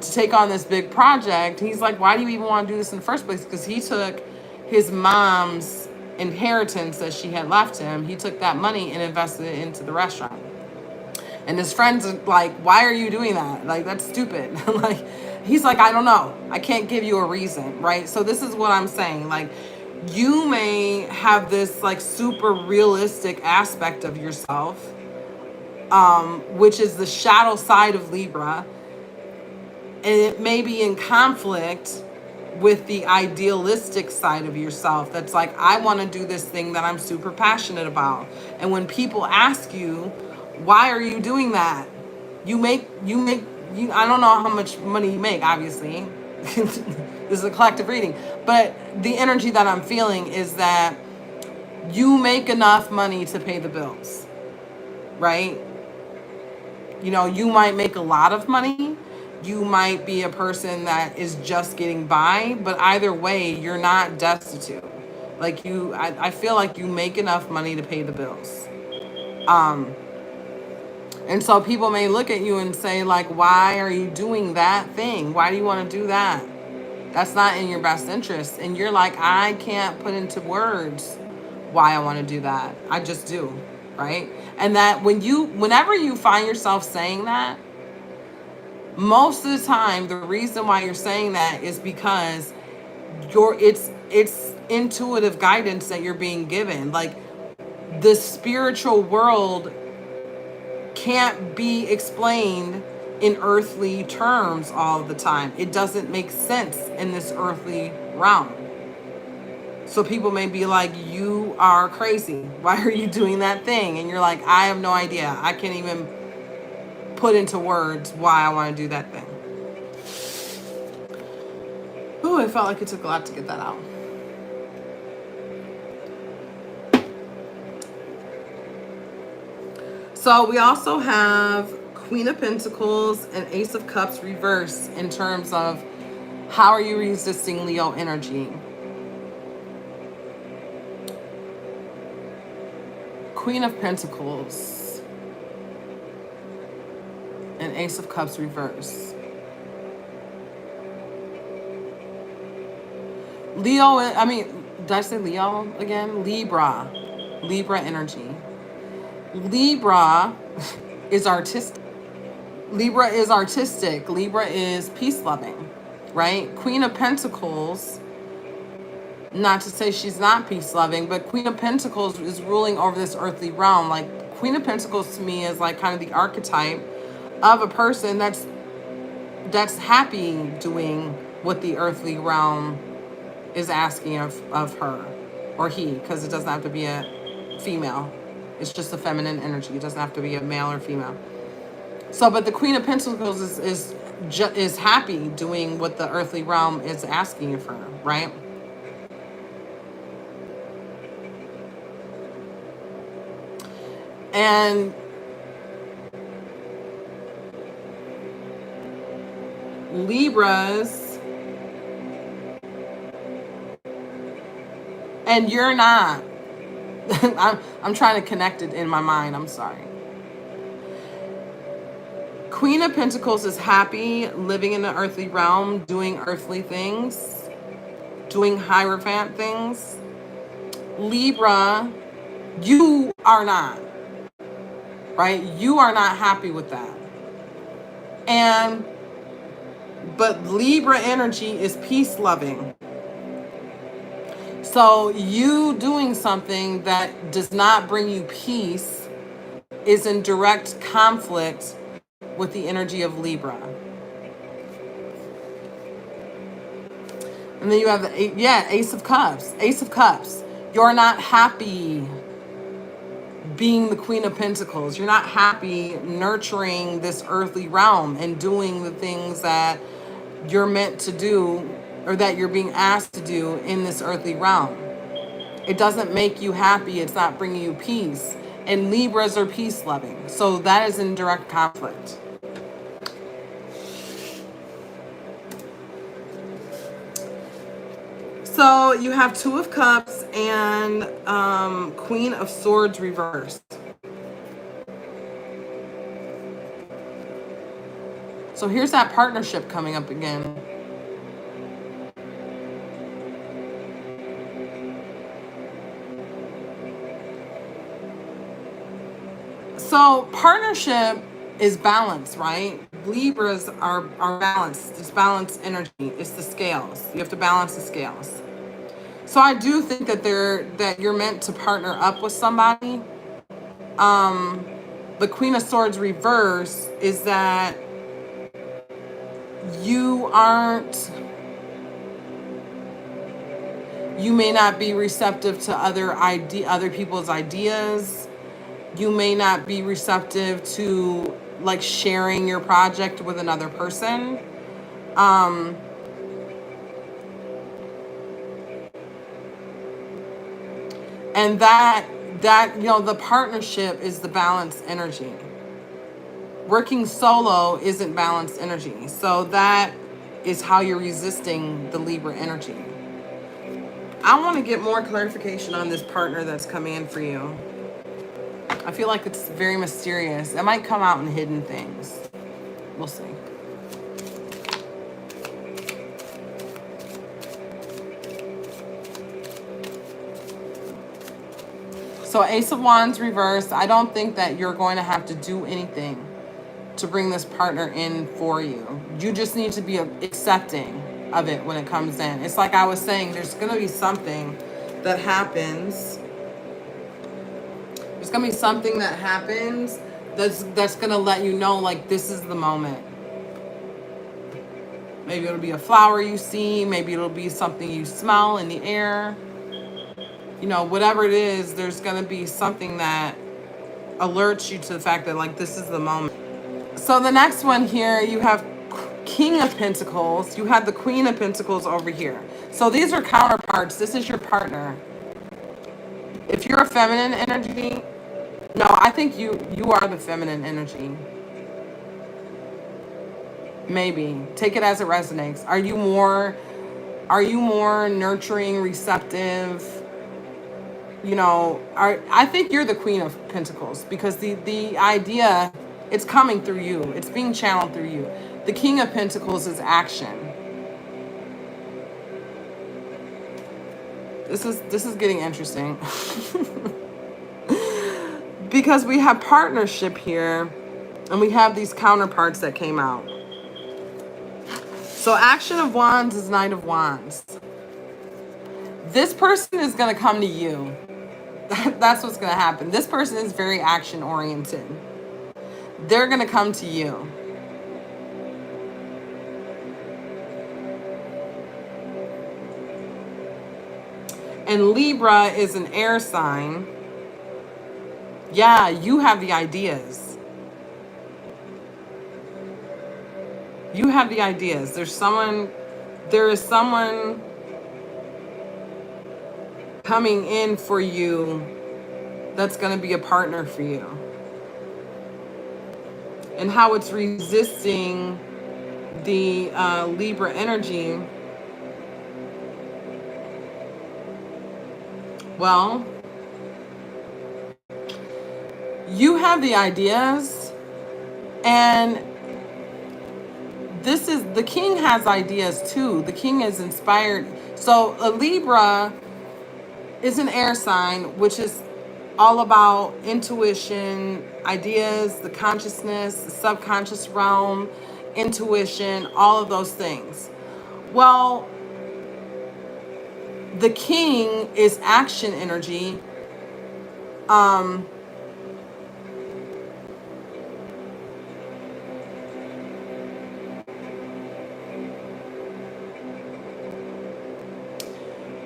to take on this big project. He's like, why do you even want to do this in the first place? Because he took his mom's inheritance that she had left him. He took that money and invested it into the restaurant. And his friends are like, why are you doing that? Like, that's stupid. Like, he's like, I don't know. I can't give you a reason, right? So this is what I'm saying. Like, you may have this like super realistic aspect of yourself, which is the shadow side of Libra. And it may be in conflict with the idealistic side of yourself that's like, I want to do this thing that I'm super passionate about. And when people ask you, why are you doing that? You I don't know how much money you make, obviously. This is a collective reading. But the energy that I'm feeling is that you make enough money to pay the bills, right? You know, you might make a lot of money. You might be a person that is just getting by, but either way, you're not destitute. Like I feel like you make enough money to pay the bills. And so people may look at you and say, like, why are you doing that thing? Why do you want to do that? That's not in your best interest. And you're like, I can't put into words why I want to do that. I just do, right? And that whenever you find yourself saying that, most of the time, the reason why you're saying that is because it's intuitive guidance that you're being given. Like, the spiritual world can't be explained in earthly terms all the time. It doesn't make sense in this earthly realm. So people may be like, you are crazy. Why are you doing that thing? And you're like, I have no idea. I can't even put into words why I want to do that thing. Ooh, I felt like it took a lot to get that out. So we also have Queen of Pentacles and Ace of Cups reverse in terms of how are you resisting Leo energy. Queen of Pentacles and Ace of Cups reverse. Leo, did I say Leo again? Libra energy. Libra is artistic. Libra is peace loving, right? Queen of Pentacles, not to say she's not peace loving, but Queen of Pentacles is ruling over this earthly realm. Like, Queen of Pentacles to me is like kind of the archetype of a person that's happy doing what the earthly realm is asking of her or he, because it doesn't have to be a female. It's just a feminine energy. It doesn't have to be a male or female. So, but the Queen of Pentacles is happy doing what the earthly realm is asking of her, right? And Libras, and you're not. I'm trying to connect it in my mind. I'm sorry. Queen of Pentacles is happy living in the earthly realm, doing earthly things, doing Hierophant things. Libra, you are not, right? You are not happy with that. But Libra energy is peace loving. So you doing something that does not bring you peace is in direct conflict with the energy of Libra. And then you have Ace of Cups. Ace of Cups. You're not happy being the Queen of Pentacles. You're not happy nurturing this earthly realm and doing the things that you're meant to do or that you're being asked to do in this earthly realm. It doesn't make you happy. It's not bringing you peace. And Libras are peace loving. So that is in direct conflict. So you have Two of Cups and Queen of Swords reversed. So here's that partnership coming up again. So partnership is balance, right? Libras are balanced. It's balanced energy. It's the scales. You have to balance the scales. So I do think that you're meant to partner up with somebody. The Queen of Swords reverse is that you aren't, you may not be receptive to other people's ideas. You may not be receptive to like sharing your project with another person. And that you know, the partnership is the balanced energy. Working solo isn't balanced energy. So that is how you're resisting the Libra energy. I want to get more clarification on this partner that's coming in for you. I feel like it's very mysterious. It might come out in hidden things. We'll see. So Ace of Wands reversed. I don't think that you're going to have to do anything to bring this partner in for you. You just need to be accepting of it when it comes in. It's like I was saying, there's going to be something that happens. There's going to be something that happens that's going to let you know, like, this is the moment. Maybe it'll be a flower you see. Maybe it'll be something you smell in the air. You know, whatever it is, there's going to be something that alerts you to the fact that, like, this is the moment. So the next one here, you have King of Pentacles. You have the Queen of Pentacles over here. So these are counterparts. This is your partner. If you're a feminine energy, no, I think you are the feminine energy. Maybe. Take it as it resonates. Are you more nurturing, receptive? You know, I think you're the Queen of Pentacles because the idea, it's coming through you. It's being channeled through you. The King of Pentacles is action. This is getting interesting. Because we have partnership here and we have these counterparts that came out. So Action of Wands is Knight of Wands. This person is going to come to you. That's what's going to happen. This person is very action oriented. They're going to come to you. And Libra is an air sign. Yeah, you have the ideas. You have the ideas. There is someone coming in for you that's going to be a partner for you. And how it's resisting the Libra energy. Well, you have the ideas, and this is, the King has ideas too. The King is inspired. So a Libra is an air sign, which is all about intuition, ideas, the consciousness, the subconscious realm, intuition, all of those things. Well, the King is action energy.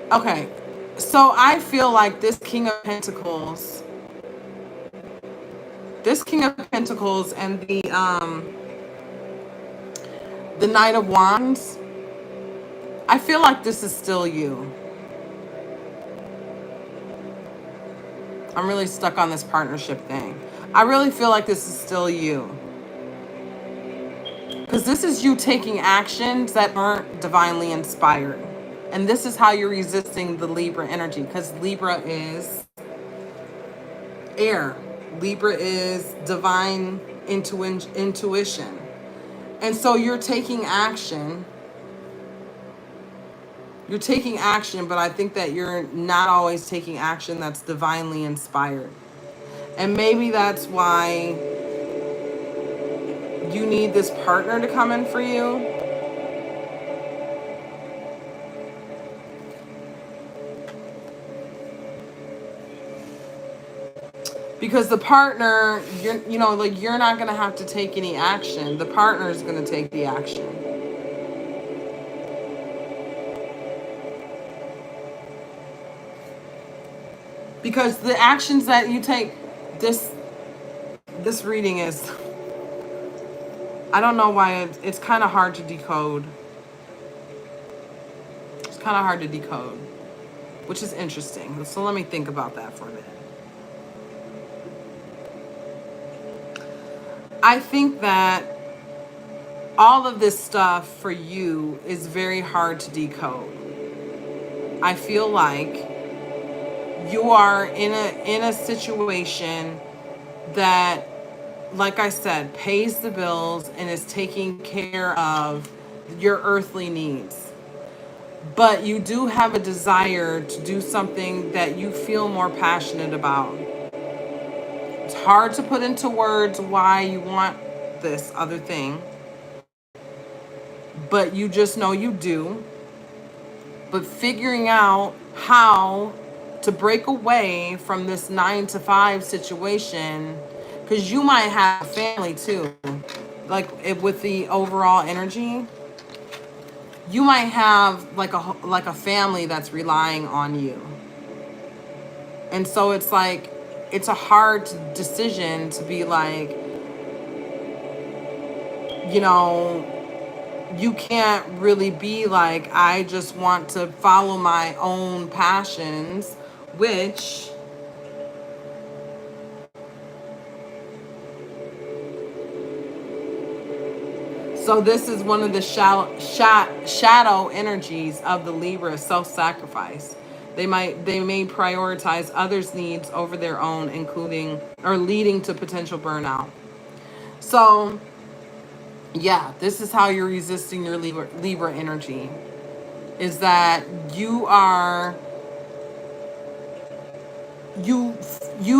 Okay, so I feel like this King of Pentacles and the Knight of Wands, I feel like this is still you. I'm really stuck on this partnership thing. I really feel like this is still you. Because this is you taking actions that aren't divinely inspired. And this is how you're resisting the Libra energy. Because Libra is air. Libra is divine intuition. And so you're taking action. You're taking action, but I think that you're not always taking action that's divinely inspired. And maybe that's why you need this partner to come in for you. Because the partner, you're not going to have to take any action. The partner is going to take the action. Because the actions that you take, this reading is, I don't know why it's kind of hard to decode. It's kind of hard to decode, which is interesting. So let me think about that for a minute. I think that all of this stuff for you is very hard to decode. I feel like you are in a situation that, like I said, pays the bills and is taking care of your earthly needs. But you do have a desire to do something that you feel more passionate about. It's hard to put into words why you want this other thing, but you just know you do. But figuring out how to break away from this 9 to 5 situation, because you might have a family too, like with the overall energy, you might have like a family that's relying on you. And so it's like, it's a hard decision to be like, you can't really be like, I just want to follow my own passions, which so this is one of the shadow energies of the Libra, self-sacrifice. They may prioritize others' needs over their own, including or leading to potential burnout. So yeah, this is how you're resisting your Libra energy, is that you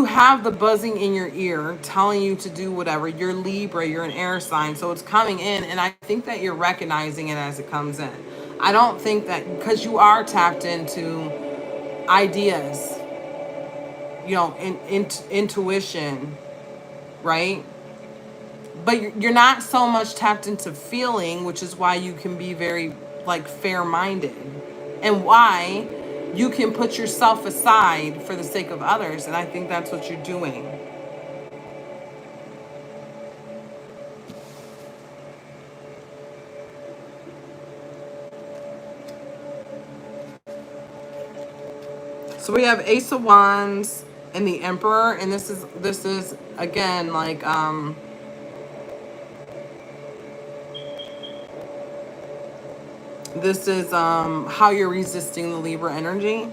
have the buzzing in your ear telling you to do whatever. You're Libra, you're an air sign, so it's coming in, and I think that you're recognizing it as it comes in. I don't think that, because you are tapped into ideas, intuition, right? But you're not so much tapped into feeling, which is why you can be very like fair-minded, and why you can put yourself aside for the sake of others. And I think that's what you're doing. So we have Ace of Wands and the Emperor, and this is again like this is how you're resisting the Libra energy.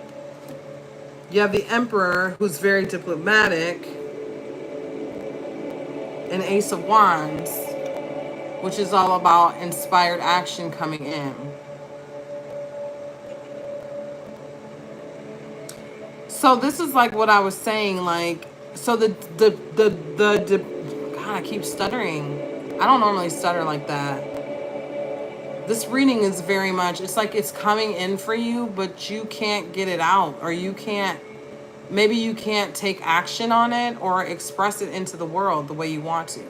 You have the Emperor, who's very diplomatic, and Ace of Wands, which is all about inspired action coming in. So this is like what I was saying, like, so the God, I keep stuttering. I don't normally stutter like that. This reading is very much, it's like it's coming in for you, but you can't get it out, or maybe you can't take action on it or express it into the world the way you want to.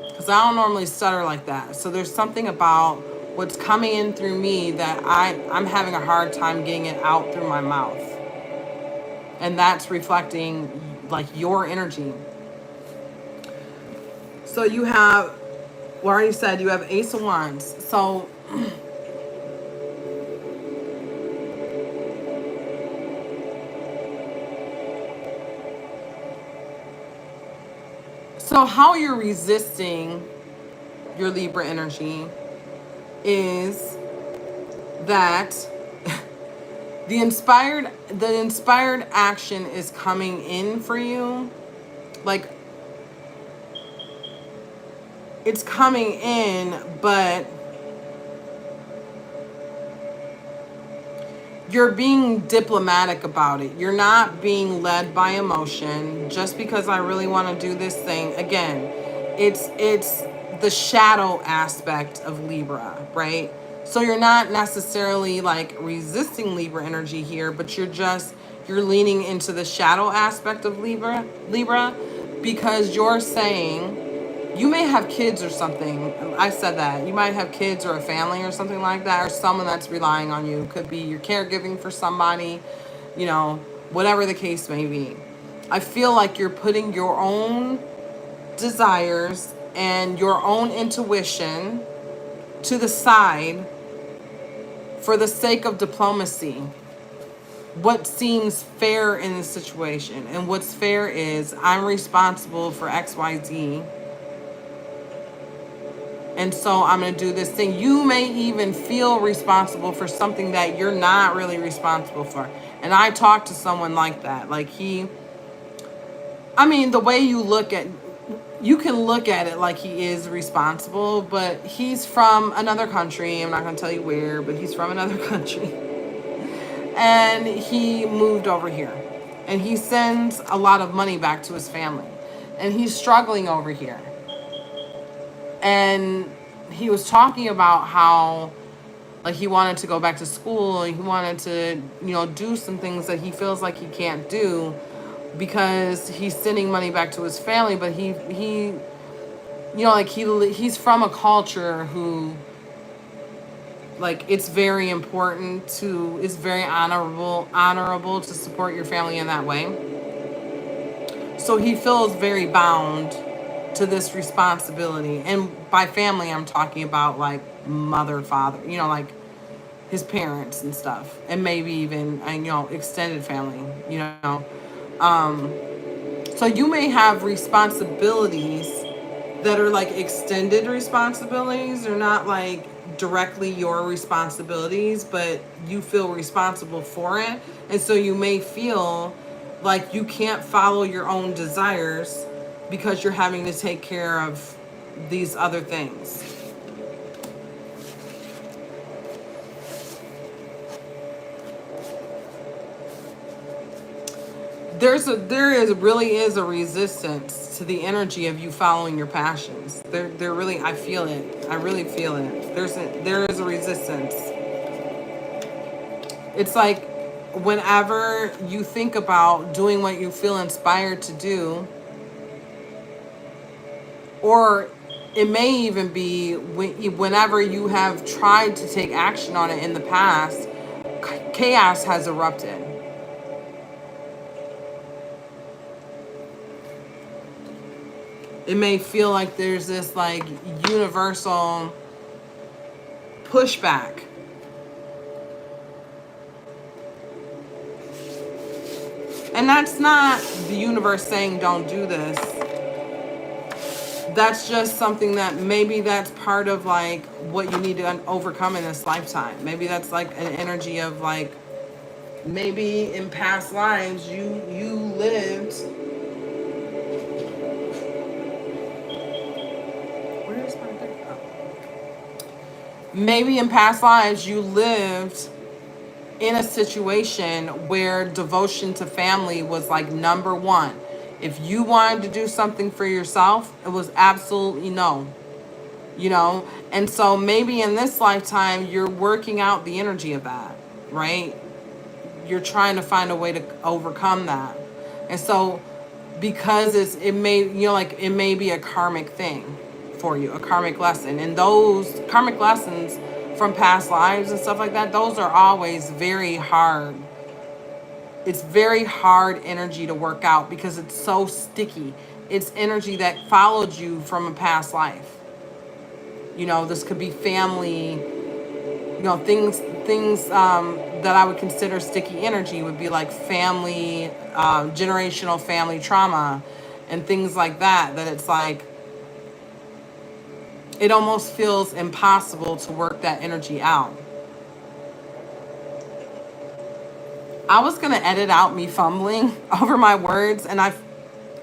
Because I don't normally stutter like that. So there's something about what's coming in through me that I'm having a hard time getting it out through my mouth. And that's reflecting like your energy. So you have, well, I already said you have Ace of Wands. So how you're resisting your Libra energy is that the inspired action is coming in for you. Like, it's coming in, but you're being diplomatic about it. You're not being led by emotion just because I really want to do this thing. Again, it's the shadow aspect of Libra, right? So you're not necessarily like resisting Libra energy here, but you're leaning into the shadow aspect of Libra because you're saying you may have kids or something. I said that. You might have kids or a family or something like that, or someone that's relying on you. Could be you're caregiving for somebody, whatever the case may be. I feel like you're putting your own desires and your own intuition to the side for the sake of diplomacy. What seems fair in the situation, and what's fair is I'm responsible for XYZ. And so I'm going to do this thing. You may even feel responsible for something that you're not really responsible for. And I talked to someone like that. Like the way you can look at it like he is responsible, but he's from another country. I'm not going to tell you where, but he's from another country. And he moved over here. And he sends a lot of money back to his family. And he's struggling over here. And he was talking about how like he wanted to go back to school and he wanted to, do some things that he feels like he can't do because he's sending money back to his family, but he's from a culture who like it's very honorable to support your family in that way. So he feels very bound to this responsibility. And by family, I'm talking about like mother, father, like his parents and stuff. And maybe even, extended family, So you may have responsibilities that are like extended responsibilities. They're not like directly your responsibilities, but you feel responsible for it. And so you may feel like you can't follow your own desires because you're having to take care of these other things. There really is a resistance to the energy of you following your passions. There really, I feel it. I really feel it. There is a resistance. It's like whenever you think about doing what you feel inspired to do, or it may even be whenever you have tried to take action on it in the past, chaos has erupted. It may feel like there's this like universal pushback. And that's not the universe saying don't do this. That's just something that maybe that's part of like what you need to overcome in this lifetime. Maybe that's like an energy of like, maybe in past lives you lived. Where is my deck? Maybe in past lives you lived in a situation where devotion to family was like number one. If you wanted to do something for yourself, it was absolutely no. And so maybe in this lifetime you're working out the energy of that, right? You're trying to find a way to overcome that. And so because it may be a karmic thing for you, a karmic lesson. And those karmic lessons from past lives and stuff like that, those are always very hard. It's very hard energy to work out because it's so sticky. It's energy that followed you from a past life. This could be family, things that I would consider sticky energy would be like family, generational family trauma and things like that, that it's like, it almost feels impossible to work that energy out. I was going to edit out me fumbling over my words, and I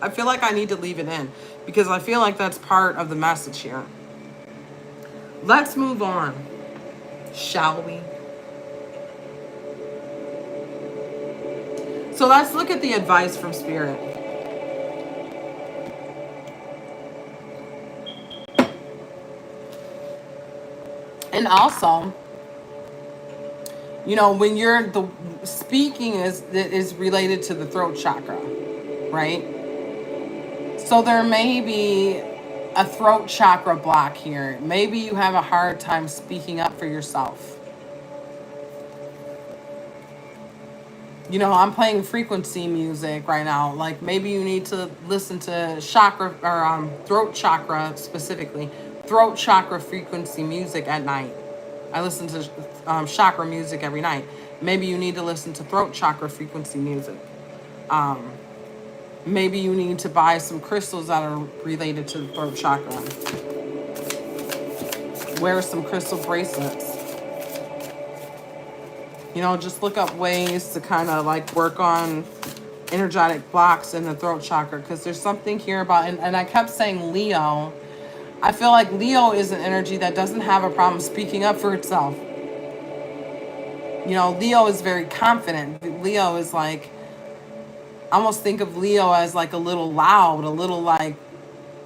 feel like I need to leave it in because I feel like that's part of the message here. Let's move on, shall we? So let's look at the advice from Spirit. And also, you know, when you're the speaking is related to the throat chakra, right? So there may be a throat chakra block here. Maybe you have a hard time speaking up for yourself. You know, I'm playing frequency music right now. Like maybe you need to listen to chakra or throat chakra specifically, throat chakra frequency music at night. I listen to chakra music every night. Maybe you need to listen to throat chakra frequency music. Maybe you need to buy some crystals that are related to the throat chakra. Wear some crystal bracelets. You know, just look up ways to kind of like work on energetic blocks in the throat chakra, because there's something here about, and I kept saying Leo. I feel like Leo is an energy that doesn't have a problem speaking up for itself. You know, Leo is very confident. Leo is like, I almost think of Leo as like a little loud, a little like,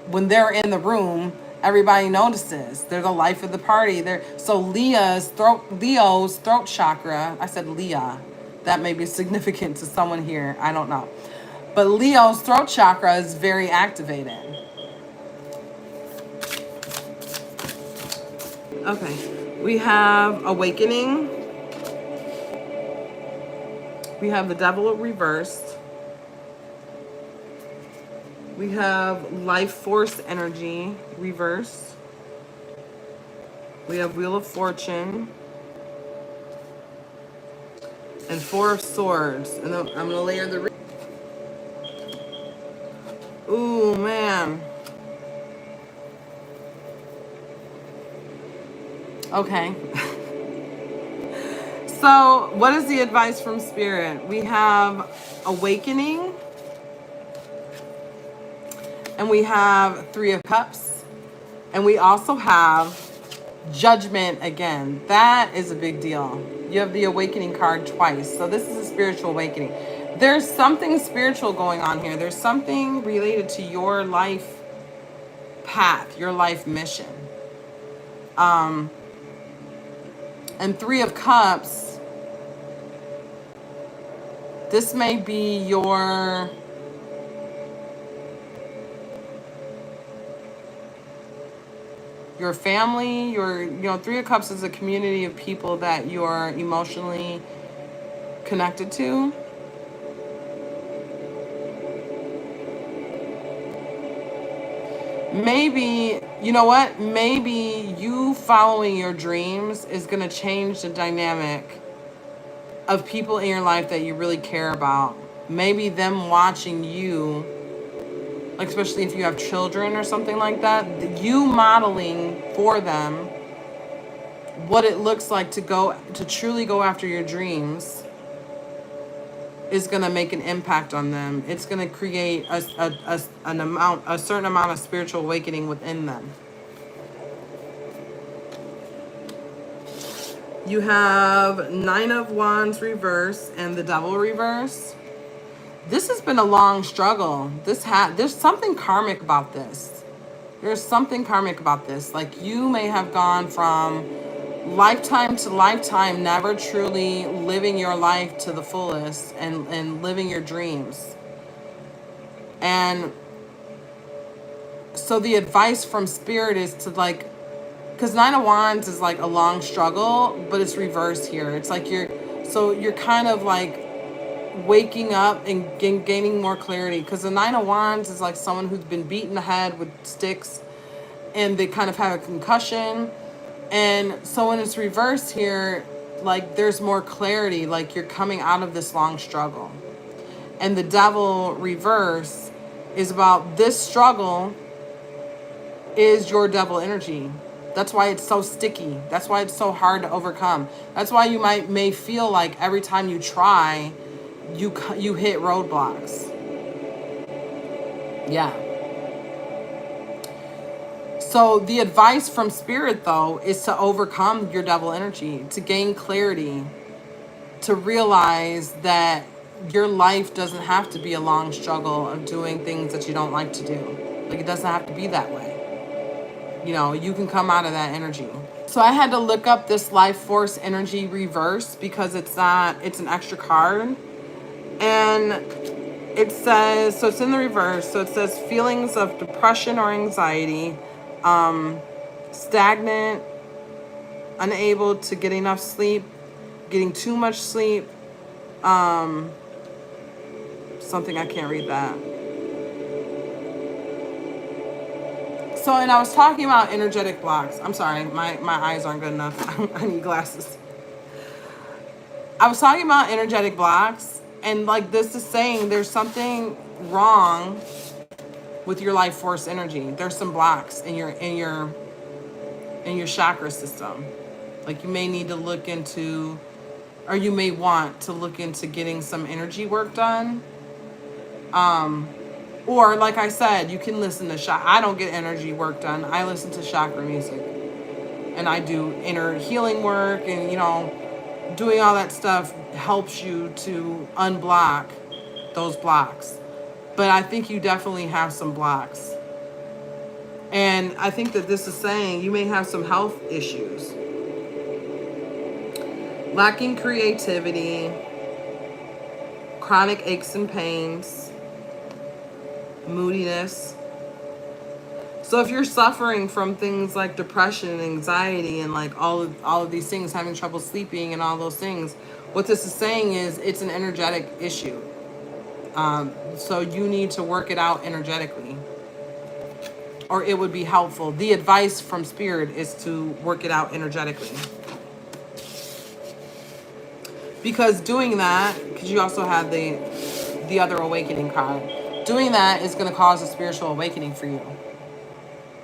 when they're in the room, everybody notices. They're the life of the party. So Leo's throat chakra, I said Leah. That may be significant to someone here. I don't know. But Leo's throat chakra is very activated. Okay. We have awakening. We have the devil reversed. We have life force energy reversed. We have wheel of fortune. And four of swords. And then I'm going to layer the... Ooh, man. Okay. So, what is the advice from Spirit? We have awakening. And we have Three of Cups. And we also have Judgment again. That is a big deal. You have the awakening card twice. So this is a spiritual awakening. There's something spiritual going on here. There's something related to your life path, your life mission. And Three of Cups, this may be your... your family, Three of Cups is a community of people that you're emotionally connected to. Maybe, you know what? Maybe you following your dreams is going to change the dynamic of people in your life that you really care about. Maybe them watching you, like especially if you have children or something like that, you modeling for them what it looks like to truly go after your dreams is going to make an impact on them. It's going to create a certain amount of spiritual awakening within them. You have Nine of Wands reverse and the Devil reverse. This has been a long struggle. There's something karmic about this. There's something karmic about this. Like you may have gone from lifetime to lifetime, never truly living your life to the fullest and living your dreams. And so the advice from Spirit is to like, because Nine of Wands is like a long struggle, but it's reversed here. It's like you're kind of like waking up and gaining more clarity, because the Nine of Wands is like someone who's been beaten in the head with sticks and they kind of have a concussion. And so when it's reversed here, like there's more clarity, like you're coming out of this long struggle. And the Devil reverse is about this struggle is your devil energy. That's why it's so sticky. That's why it's so hard to overcome. That's why you may feel like every time you try, you hit roadblocks. Yeah. So the advice from Spirit, though, is to overcome your devil energy, to gain clarity, to realize that your life doesn't have to be a long struggle of doing things that you don't like to do. Like, it doesn't have to be that way. You know, you can come out of that energy. So I had to look up this life force energy reverse because it's an extra card. And it says, so it's in the reverse. So it says feelings of depression or anxiety, stagnant, unable to get enough sleep, getting too much sleep, something, I can't read that. So, and I was talking about energetic blocks. I'm sorry, my eyes aren't good enough. I need glasses. I was talking about energetic blocks, and like this is saying there's something wrong with your life force energy. There's some blocks in your chakra system. Like you may need to look into, or you may want to look into getting some energy work done. Or like I said, you can listen to I don't get energy work done. I listen to chakra music, and I do inner healing work, and you know, doing all that stuff helps you to unblock those blocks. But I think you definitely have some blocks. And I think that this is saying you may have some health issues. Lacking creativity, chronic aches and pains, moodiness. So if you're suffering from things like depression and anxiety and like all of these things, having trouble sleeping and all those things, what this is saying is it's an energetic issue. So you need to work it out energetically, or it would be helpful. The advice from Spirit is to work it out energetically. Because doing that, because you also have the other awakening card, doing that is going to cause a spiritual awakening for you.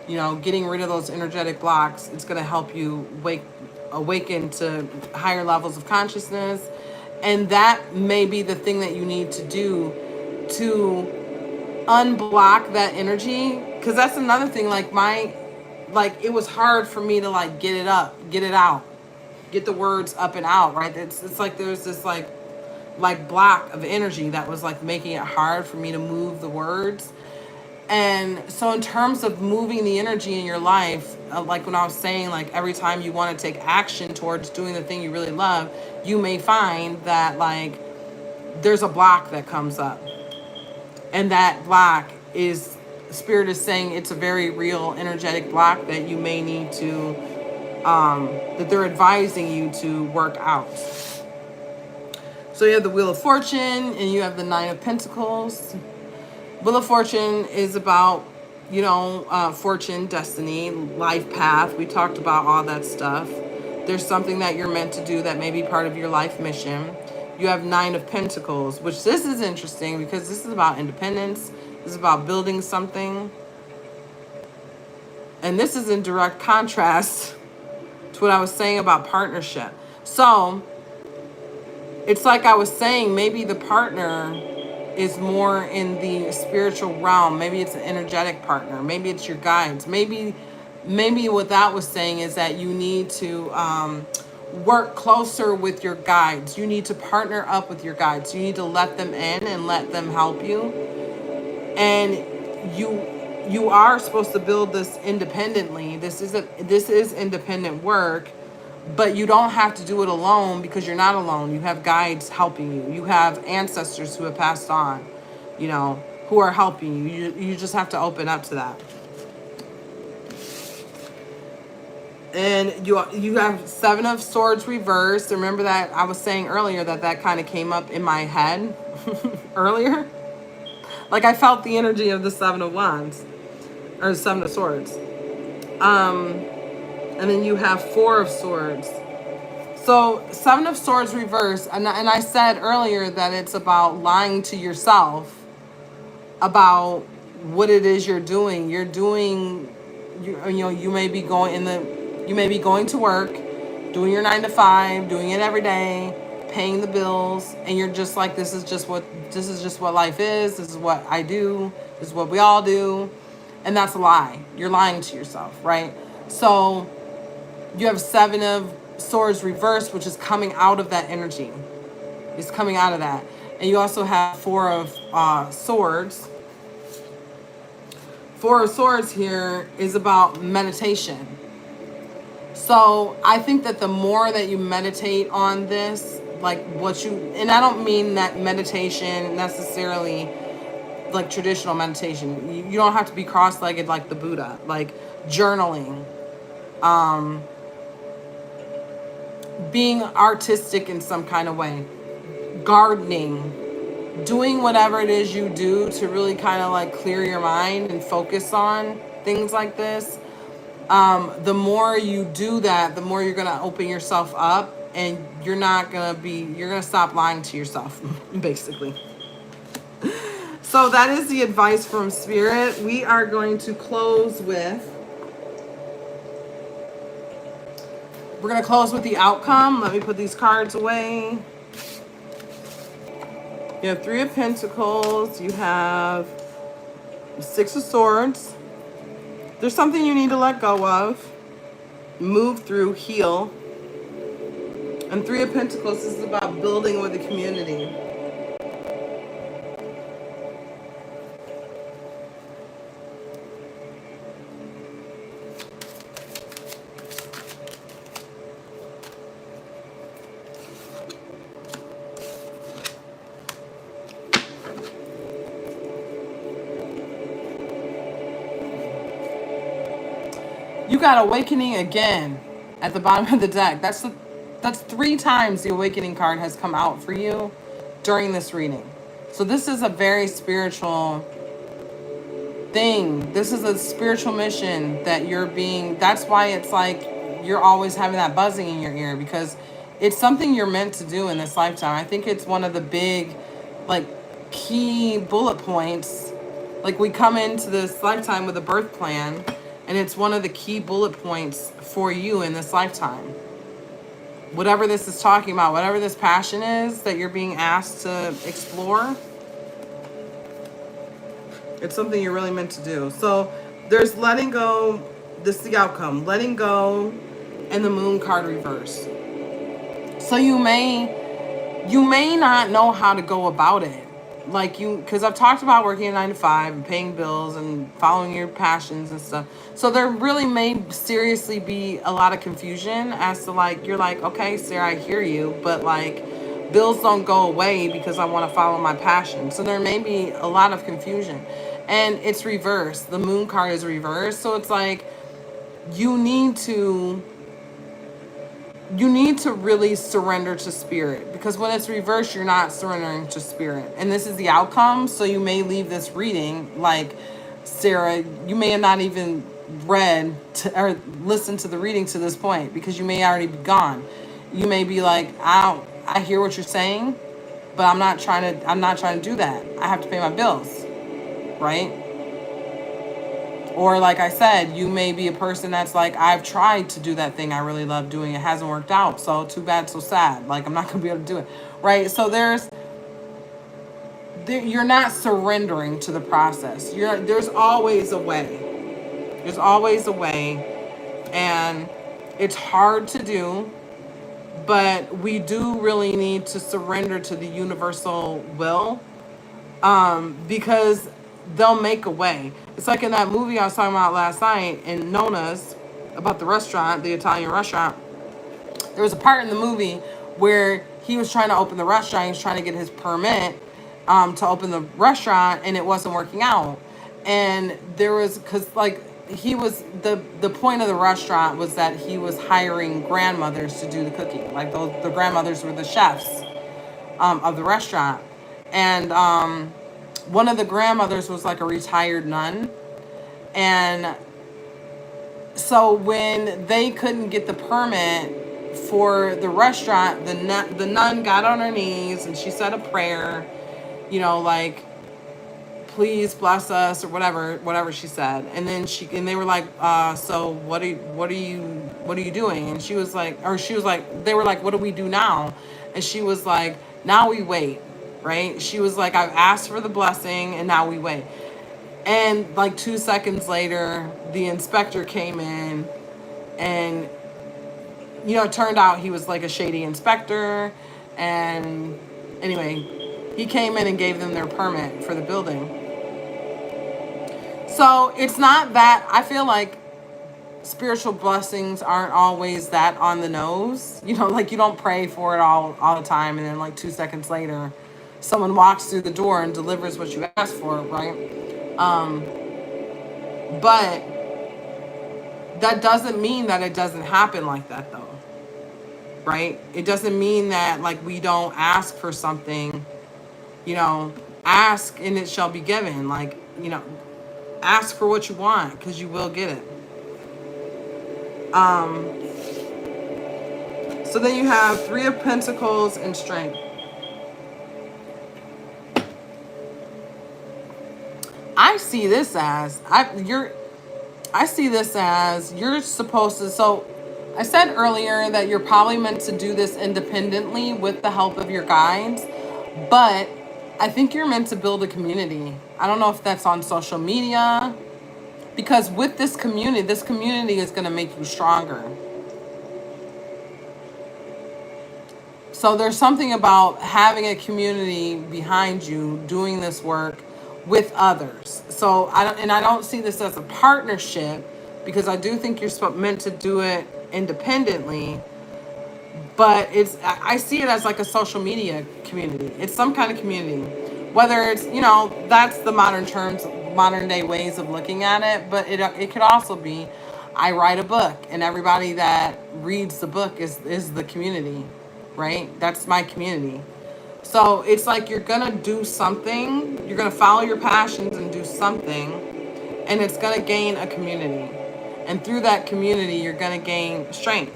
You know, getting rid of those energetic blocks, it's going to help you awaken to higher levels of consciousness. And that may be the thing that you need to do to unblock that energy. Because that's another thing, like it was hard for me to like get it out, get the words up and out, right? It's like there's this like block of energy that was like making it hard for me to move the words. And so in terms of moving the energy in your life, like when I was saying, like every time you want to take action towards doing the thing you really love, you may find that like there's a block that comes up. And that block is, Spirit is saying it's a very real energetic block that you may need to, that they're advising you to work out. So you have the Wheel of Fortune and you have the Nine of Pentacles. Wheel of Fortune is about, you know, fortune, destiny, life path. We talked about all that stuff. There's something that you're meant to do that may be part of your life mission. You have Nine of Pentacles, which this is interesting because this is about independence. This is about building something. And this is in direct contrast to what I was saying about partnership. So it's like I was saying, maybe the partner is more in the spiritual realm. Maybe it's an energetic partner. Maybe it's your guides. Maybe what that was saying is that you need to work closer with your guides. You need to partner up with your guides. You need to let them in and let them help you. And you are supposed to build this independently. This is independent work. But you don't have to do it alone because you're not alone. You have guides helping you. You have ancestors who have passed on, you know, who are helping you. You just have to open up to that. And you have Seven of Swords reversed. Remember that I was saying earlier that kind of came up in my head earlier? Like I felt the energy of the Seven of Wands, or Seven of Swords. And then you have Four of Swords. So Seven of Swords reverse. And I said earlier that it's about lying to yourself about what it is you're doing. You're doing, you may be going to work, doing your 9 to 5, doing it every day, paying the bills. And you're just like, this is just what life is. This is what I do. This is what we all do. And that's a lie. You're lying to yourself, right? So you have 7 of Swords reversed, which is coming out of that energy. It's coming out of that. And you also have 4 of Swords. 4 of Swords here is about meditation. So I think that the more that you meditate on this, like what you, and I don't mean that meditation necessarily like traditional meditation. You don't have to be cross-legged like the Buddha. Like journaling, being artistic in some kind of way, gardening, doing whatever it is you do to really kind of like clear your mind and focus on things like this. The more you do that, the more you're going to open yourself up, and you're going to stop lying to yourself, basically. So that is the advice from Spirit. We are going to close with, we're going to close with the outcome. Let me put these cards away. You have 3 of Pentacles. You have 6 of Swords. There's something you need to let go of, move through, heal. And 3 of Pentacles is about building with the community. You got Awakening again at the bottom of the deck. That's 3 times the Awakening card has come out for you during this reading. So this is a very spiritual thing. This is a spiritual mission that you're being, that's why it's like you're always having that buzzing in your ear, because it's something you're meant to do in this lifetime. I think it's one of the big, like, key bullet points. Like, we come into this lifetime with a birth plan, and it's one of the key bullet points for you in this lifetime. Whatever this is talking about, whatever this passion is that you're being asked to explore, it's something you're really meant to do. So there's letting go. This is the outcome. Letting go, and the Moon card reverse. So you may not know how to go about it. Like because I've talked about working a 9 to 5 and paying bills and following your passions and stuff. So there really may seriously be a lot of confusion as to like, you're like, okay, Sarah, I hear you, but like bills don't go away because I want to follow my passion. So there may be a lot of confusion, and it's reversed. The Moon card is reversed. So it's like, you need to really surrender to Spirit, because when it's reversed, you're not surrendering to Spirit. And this is the outcome. So you may leave this reading like, Sarah, you may have not even read or listened to the reading to this point, because you may already be gone. You may be like, I hear what you're saying, but I'm not trying to do that. I have to pay my bills, right? Or like I said, you may be a person that's like, I've tried to do that thing I really love doing. It hasn't worked out. So too bad, so sad. Like, I'm not going to be able to do it. Right? So you're not surrendering to the process. There's always a way. There's always a way. And it's hard to do, but we do really need to surrender to the universal will, because they'll make a way. It's like in that movie I was talking about last night in Nona's, about the restaurant, the Italian restaurant. There was a part in the movie where he was trying to open the restaurant. He was trying to get his permit to open the restaurant, and it wasn't working out. And there was, because like he was, the point of the restaurant was that he was hiring grandmothers to do the cooking. Like the grandmothers were the chefs of the restaurant. And one of the grandmothers was like a retired nun. And so when they couldn't get the permit for the restaurant, the nun got on her knees and she said a prayer, you know, like, please bless us, or whatever she said. And then they were like, so what are you doing? And she was like, they were like, what do we do now? And she was like, now we wait. Right? She was like, I've asked for the blessing and now we wait. And like 2 seconds later, the inspector came in, and it turned out he was like a shady inspector. And anyway, he came in and gave them their permit for the building. So it's not that, I feel like spiritual blessings aren't always that on the nose. Like you don't pray for it all the time, and then like 2 seconds later, someone walks through the door and delivers what you asked for, right? But that doesn't mean that it doesn't happen like that, though, right? It doesn't mean that like we don't ask for something. Ask and it shall be given. Like, ask for what you want, because you will get it. So then you have Three of Pentacles and Strength. I see this as you're supposed to. So I said earlier that you're probably meant to do this independently with the help of your guides, but I think you're meant to build a community. I don't know if that's on social media, because with this community is going to make you stronger. So there's something about having a community behind you doing this work with others. So I don't see this as a partnership, because I do think you're meant to do it independently. But I see it as like a social media community. It's some kind of community, whether it's, that's the modern day ways of looking at it. But it could also be, I write a book and everybody that reads the book is the community, right? That's my community. So it's like you're going to do something, you're going to follow your passions and do something, and it's going to gain a community. And through that community, you're going to gain strength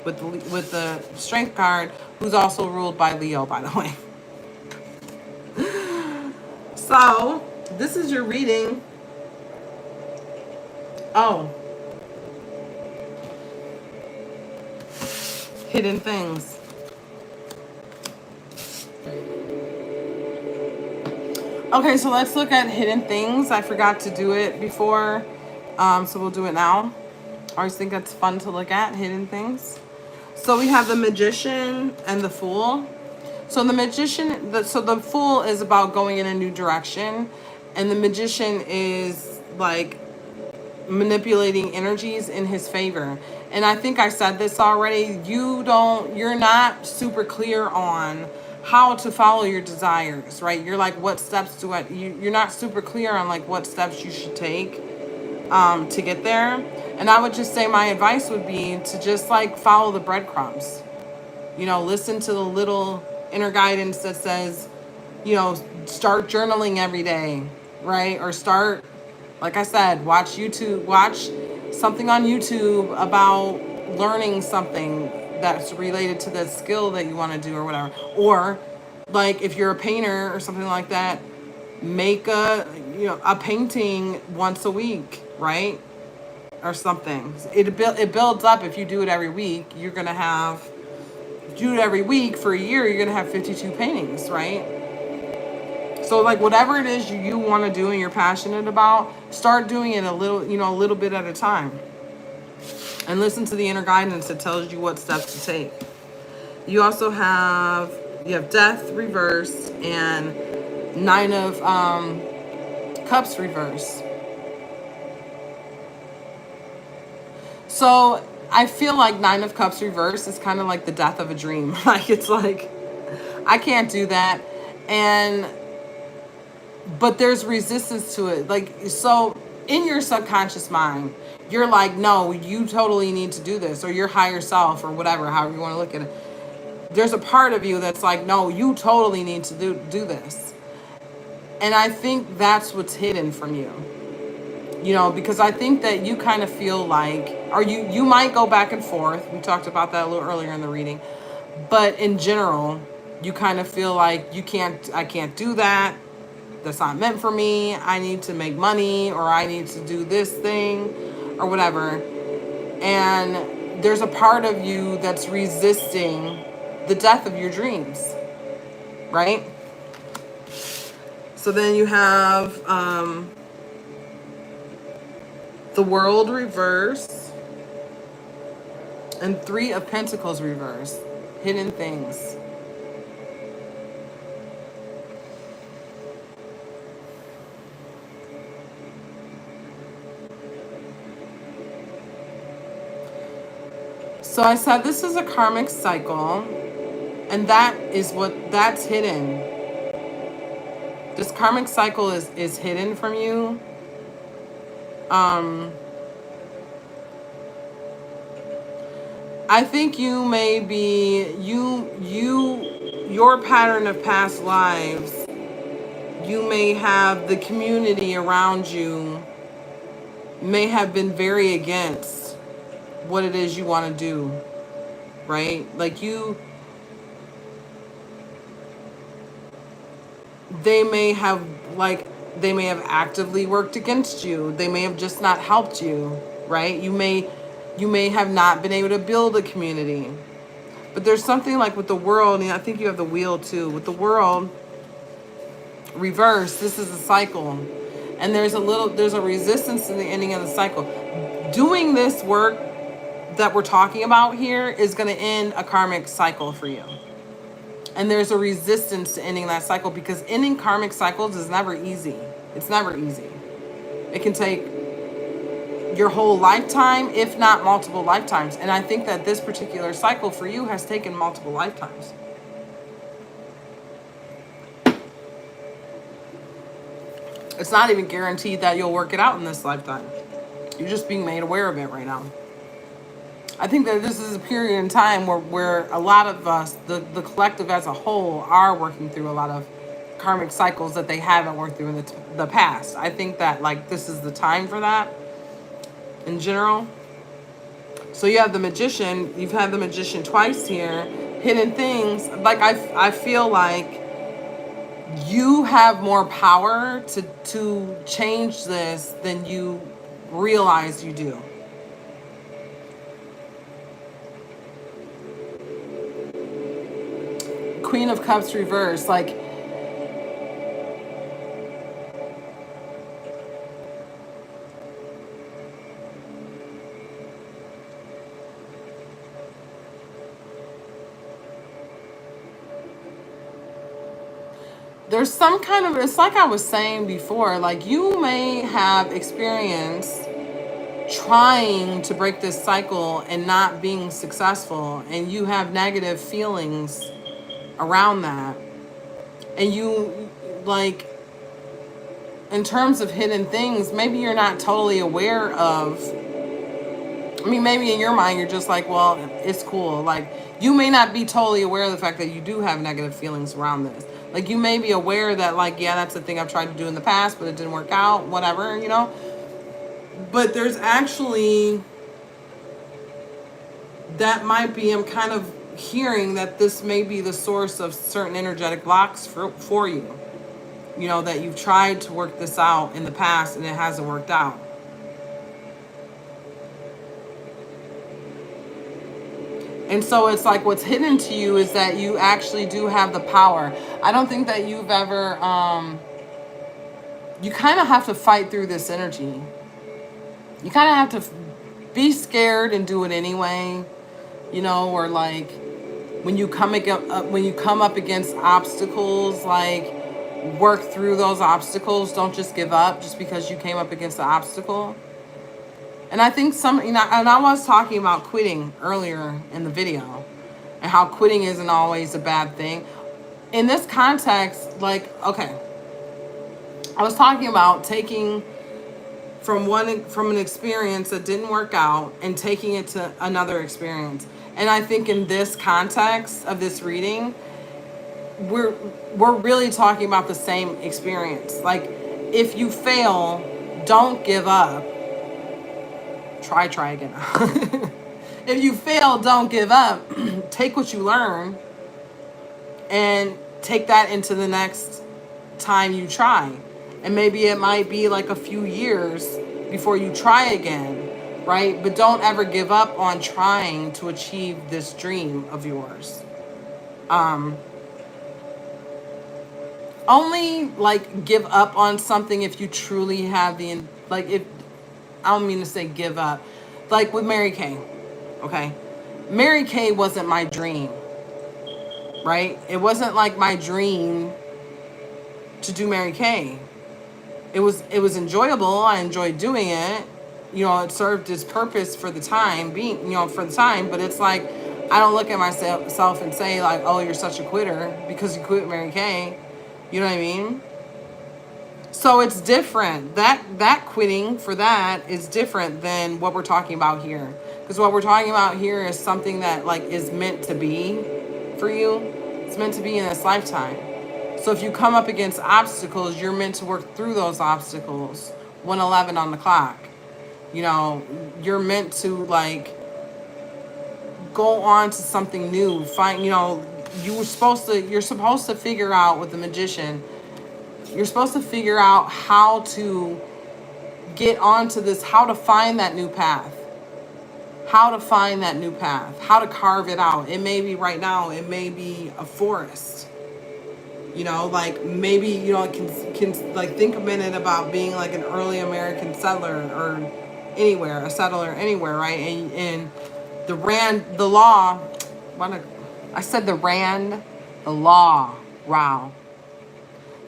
with the Strength card, who's also ruled by Leo, by the way. So this is your reading. Oh. Hidden things. Okay, so let's look at hidden things. I forgot to do it before, so we'll do it now. I always think that's fun to look at, hidden things. So we have the Magician and the Fool. So the Magician, the Fool is about going in a new direction, and the Magician is like manipulating energies in his favor. And I think I said this already. You're not super clear on how to follow your desires, right? You're like, what steps you're not super clear on like what steps you should take to get there. And I would just say my advice would be to just like follow the breadcrumbs. Listen to the little inner guidance that says, start journaling every day, right? Or start, like I said, watch something on YouTube about learning something that's related to the skill that you want to do or whatever. Or like if you're a painter or something like that, make a painting once a week, right? Or something. It builds up. If you do it every week, do it every week for a year, you're gonna have 52 paintings, right? So like whatever it is you want to do and you're passionate about, start doing it a little bit at a time. And listen to the inner guidance that tells you what steps to take. You also have Death reverse and Nine of Cups reverse. So I feel like Nine of Cups reverse is kind of like the death of a dream. Like it's like, I can't do that. But there's resistance to it. Like, so in your subconscious mind, you're like, no, you totally need to do this, or your higher self, or whatever, however you want to look at it. There's a part of you that's like, no, you totally need to do this. And I think that's what's hidden from you. Because I think that you kind of feel like, or you might go back and forth. We talked about that a little earlier in the reading. But in general, you kind of feel like I can't do that. That's not meant for me. I need to make money, or I need to do this thing or whatever. And there's a part of you that's resisting the death of your dreams, right? So then you have The World reverse, and Three of Pentacles reverse. Hidden things. So I said this is a karmic cycle, and that's hidden. This karmic cycle is hidden from you. I think you may be your pattern of past lives. You may have the community around you may have been very against what it is you want to do, right? Like they may have they may have actively worked against you. They may have just not helped you, right? You may have not been able to build a community. But there's something like with the World, and I think you have the Wheel too. With the World reverse, this is a cycle. And there's a resistance to the ending of the cycle. Doing this work that we're talking about here is going to end a karmic cycle for you. And there's a resistance to ending that cycle because ending karmic cycles is never easy. It's never easy. It can take your whole lifetime, if not multiple lifetimes. And I think that this particular cycle for you has taken multiple lifetimes. It's not even guaranteed that you'll work it out in this lifetime. You're just being made aware of it right now. I think that this is a period in time where a lot of us, the collective as a whole, are working through a lot of karmic cycles that they haven't worked through in the past. I think that like this is the time for that in general. So you have the Magician. You've had the Magician twice here. Hidden things. Like I feel like you have more power to change this than you realize you do. Queen of Cups reverse, like there's some kind of, it's like I was saying before, like you may have experience trying to break this cycle and not being successful, and you have negative feelings around that. And you, like, in terms of hidden things, maybe you're not totally aware of, I mean, maybe in your mind you're just like, well, it's cool. Like, you may not be totally aware of the fact that you do have negative feelings around this. Like, you may be aware that, like, yeah, that's the thing I've tried to do in the past, but it didn't work out, whatever, you know? But there's actually, that might be, I'm kind of hearing that this may be the source of certain energetic blocks for you. You know, that you've tried to work this out in the past and it hasn't worked out. And so it's like what's hidden to you is that you actually do have the power. I don't think that you've ever, you kind of have to fight through this energy. You kind of have to be scared and do it anyway, you know, or like when you come up against obstacles, like work through those obstacles. Don't just give up just because you came up against the obstacle. And I think and I was talking about quitting earlier in the video and how quitting isn't always a bad thing. In this context, like, okay, I was talking about taking from an experience that didn't work out and taking it to another experience. And I think in this context of this reading, we're really talking about the same experience. Like, if you fail, don't give up. Try again. If you fail, don't give up. Take what you learn and take that into the next time you try. And maybe it might be like a few years before you try again, right? But don't ever give up on trying to achieve this dream of yours. Only like give up on something if you truly have if I don't mean to say give up. Like with Mary Kay, okay? Mary Kay wasn't my dream, right? It wasn't like my dream to do Mary Kay. It was enjoyable. I enjoyed doing it. You know, it served its purpose for the time being, for the time, but it's like I don't look at myself and say like, "Oh, you're such a quitter because you quit Mary Kay." You know what I mean? So it's different. That quitting for that is different than what we're talking about here. Because what we're talking about here is something that like is meant to be for you. It's meant to be in this lifetime. So if you come up against obstacles, you're meant to work through those obstacles. 111 on the clock. You know, you're meant to like go on to something new. Find, you're supposed to figure out with the magician. You're supposed to figure out how to get onto this, how to find that new path. How to find that new path. How to carve it out. It may be right now, it may be a forest. Like maybe, can like think a minute about being like an early American settler or anywhere, a settler anywhere, right? And the law, I said the law, wow.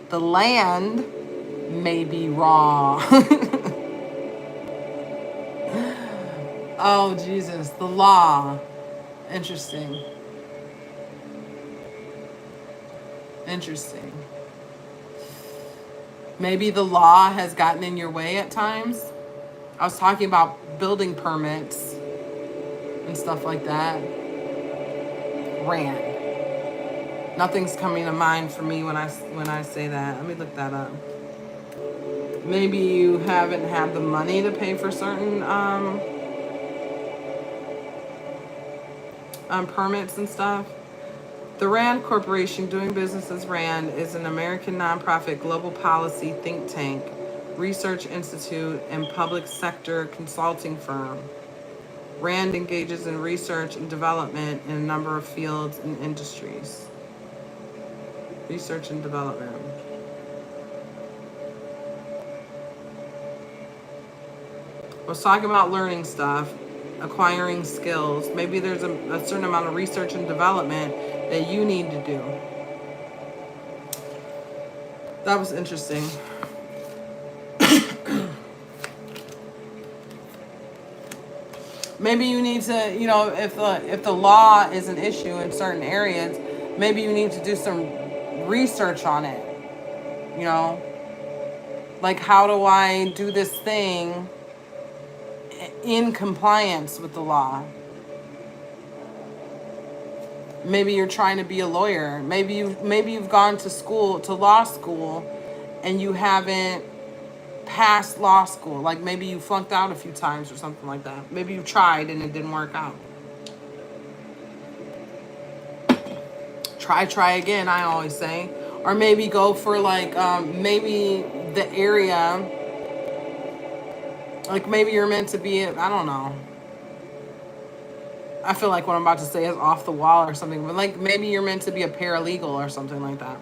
The land may be raw. Oh, Jesus. The law. Interesting. Maybe the law has gotten in your way at times. I was talking about building permits and stuff like that. Rand. Nothing's coming to mind for me when I say that. Let me look that up. Maybe you haven't had the money to pay for certain permits and stuff. The RAND Corporation, doing business as RAND, is an American nonprofit global policy think tank, research institute, and public sector consulting firm. RAND engages in research and development in a number of fields and industries. Research and development. I was talking about learning stuff, acquiring skills. Maybe there's a certain amount of research and development that you need to do. That was interesting. Maybe you need to, if the law is an issue in certain areas, maybe you need to do some research on it. Like, how do I do this thing in compliance with the law? Maybe you're trying to be a lawyer. Maybe you've gone to law school, and you haven't passed law school. Like maybe you flunked out a few times or something like that. Maybe you tried and it didn't work out. Try again, I always say. Or maybe go for like maybe the area. Like maybe you're meant to be, I don't know. I feel like what I'm about to say is off the wall or something, but like maybe you're meant to be a paralegal or something like that.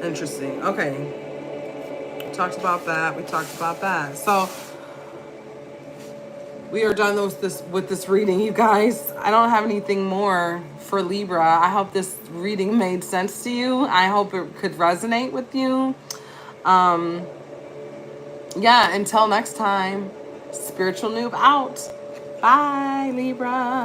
Interesting. Okay. We talked about that. So we are done with this reading, you guys. I don't have anything more for Libra. I hope this reading made sense to you. I hope it could resonate with you. Yeah, until next time, Spiritual Noob out. Bye, Libra.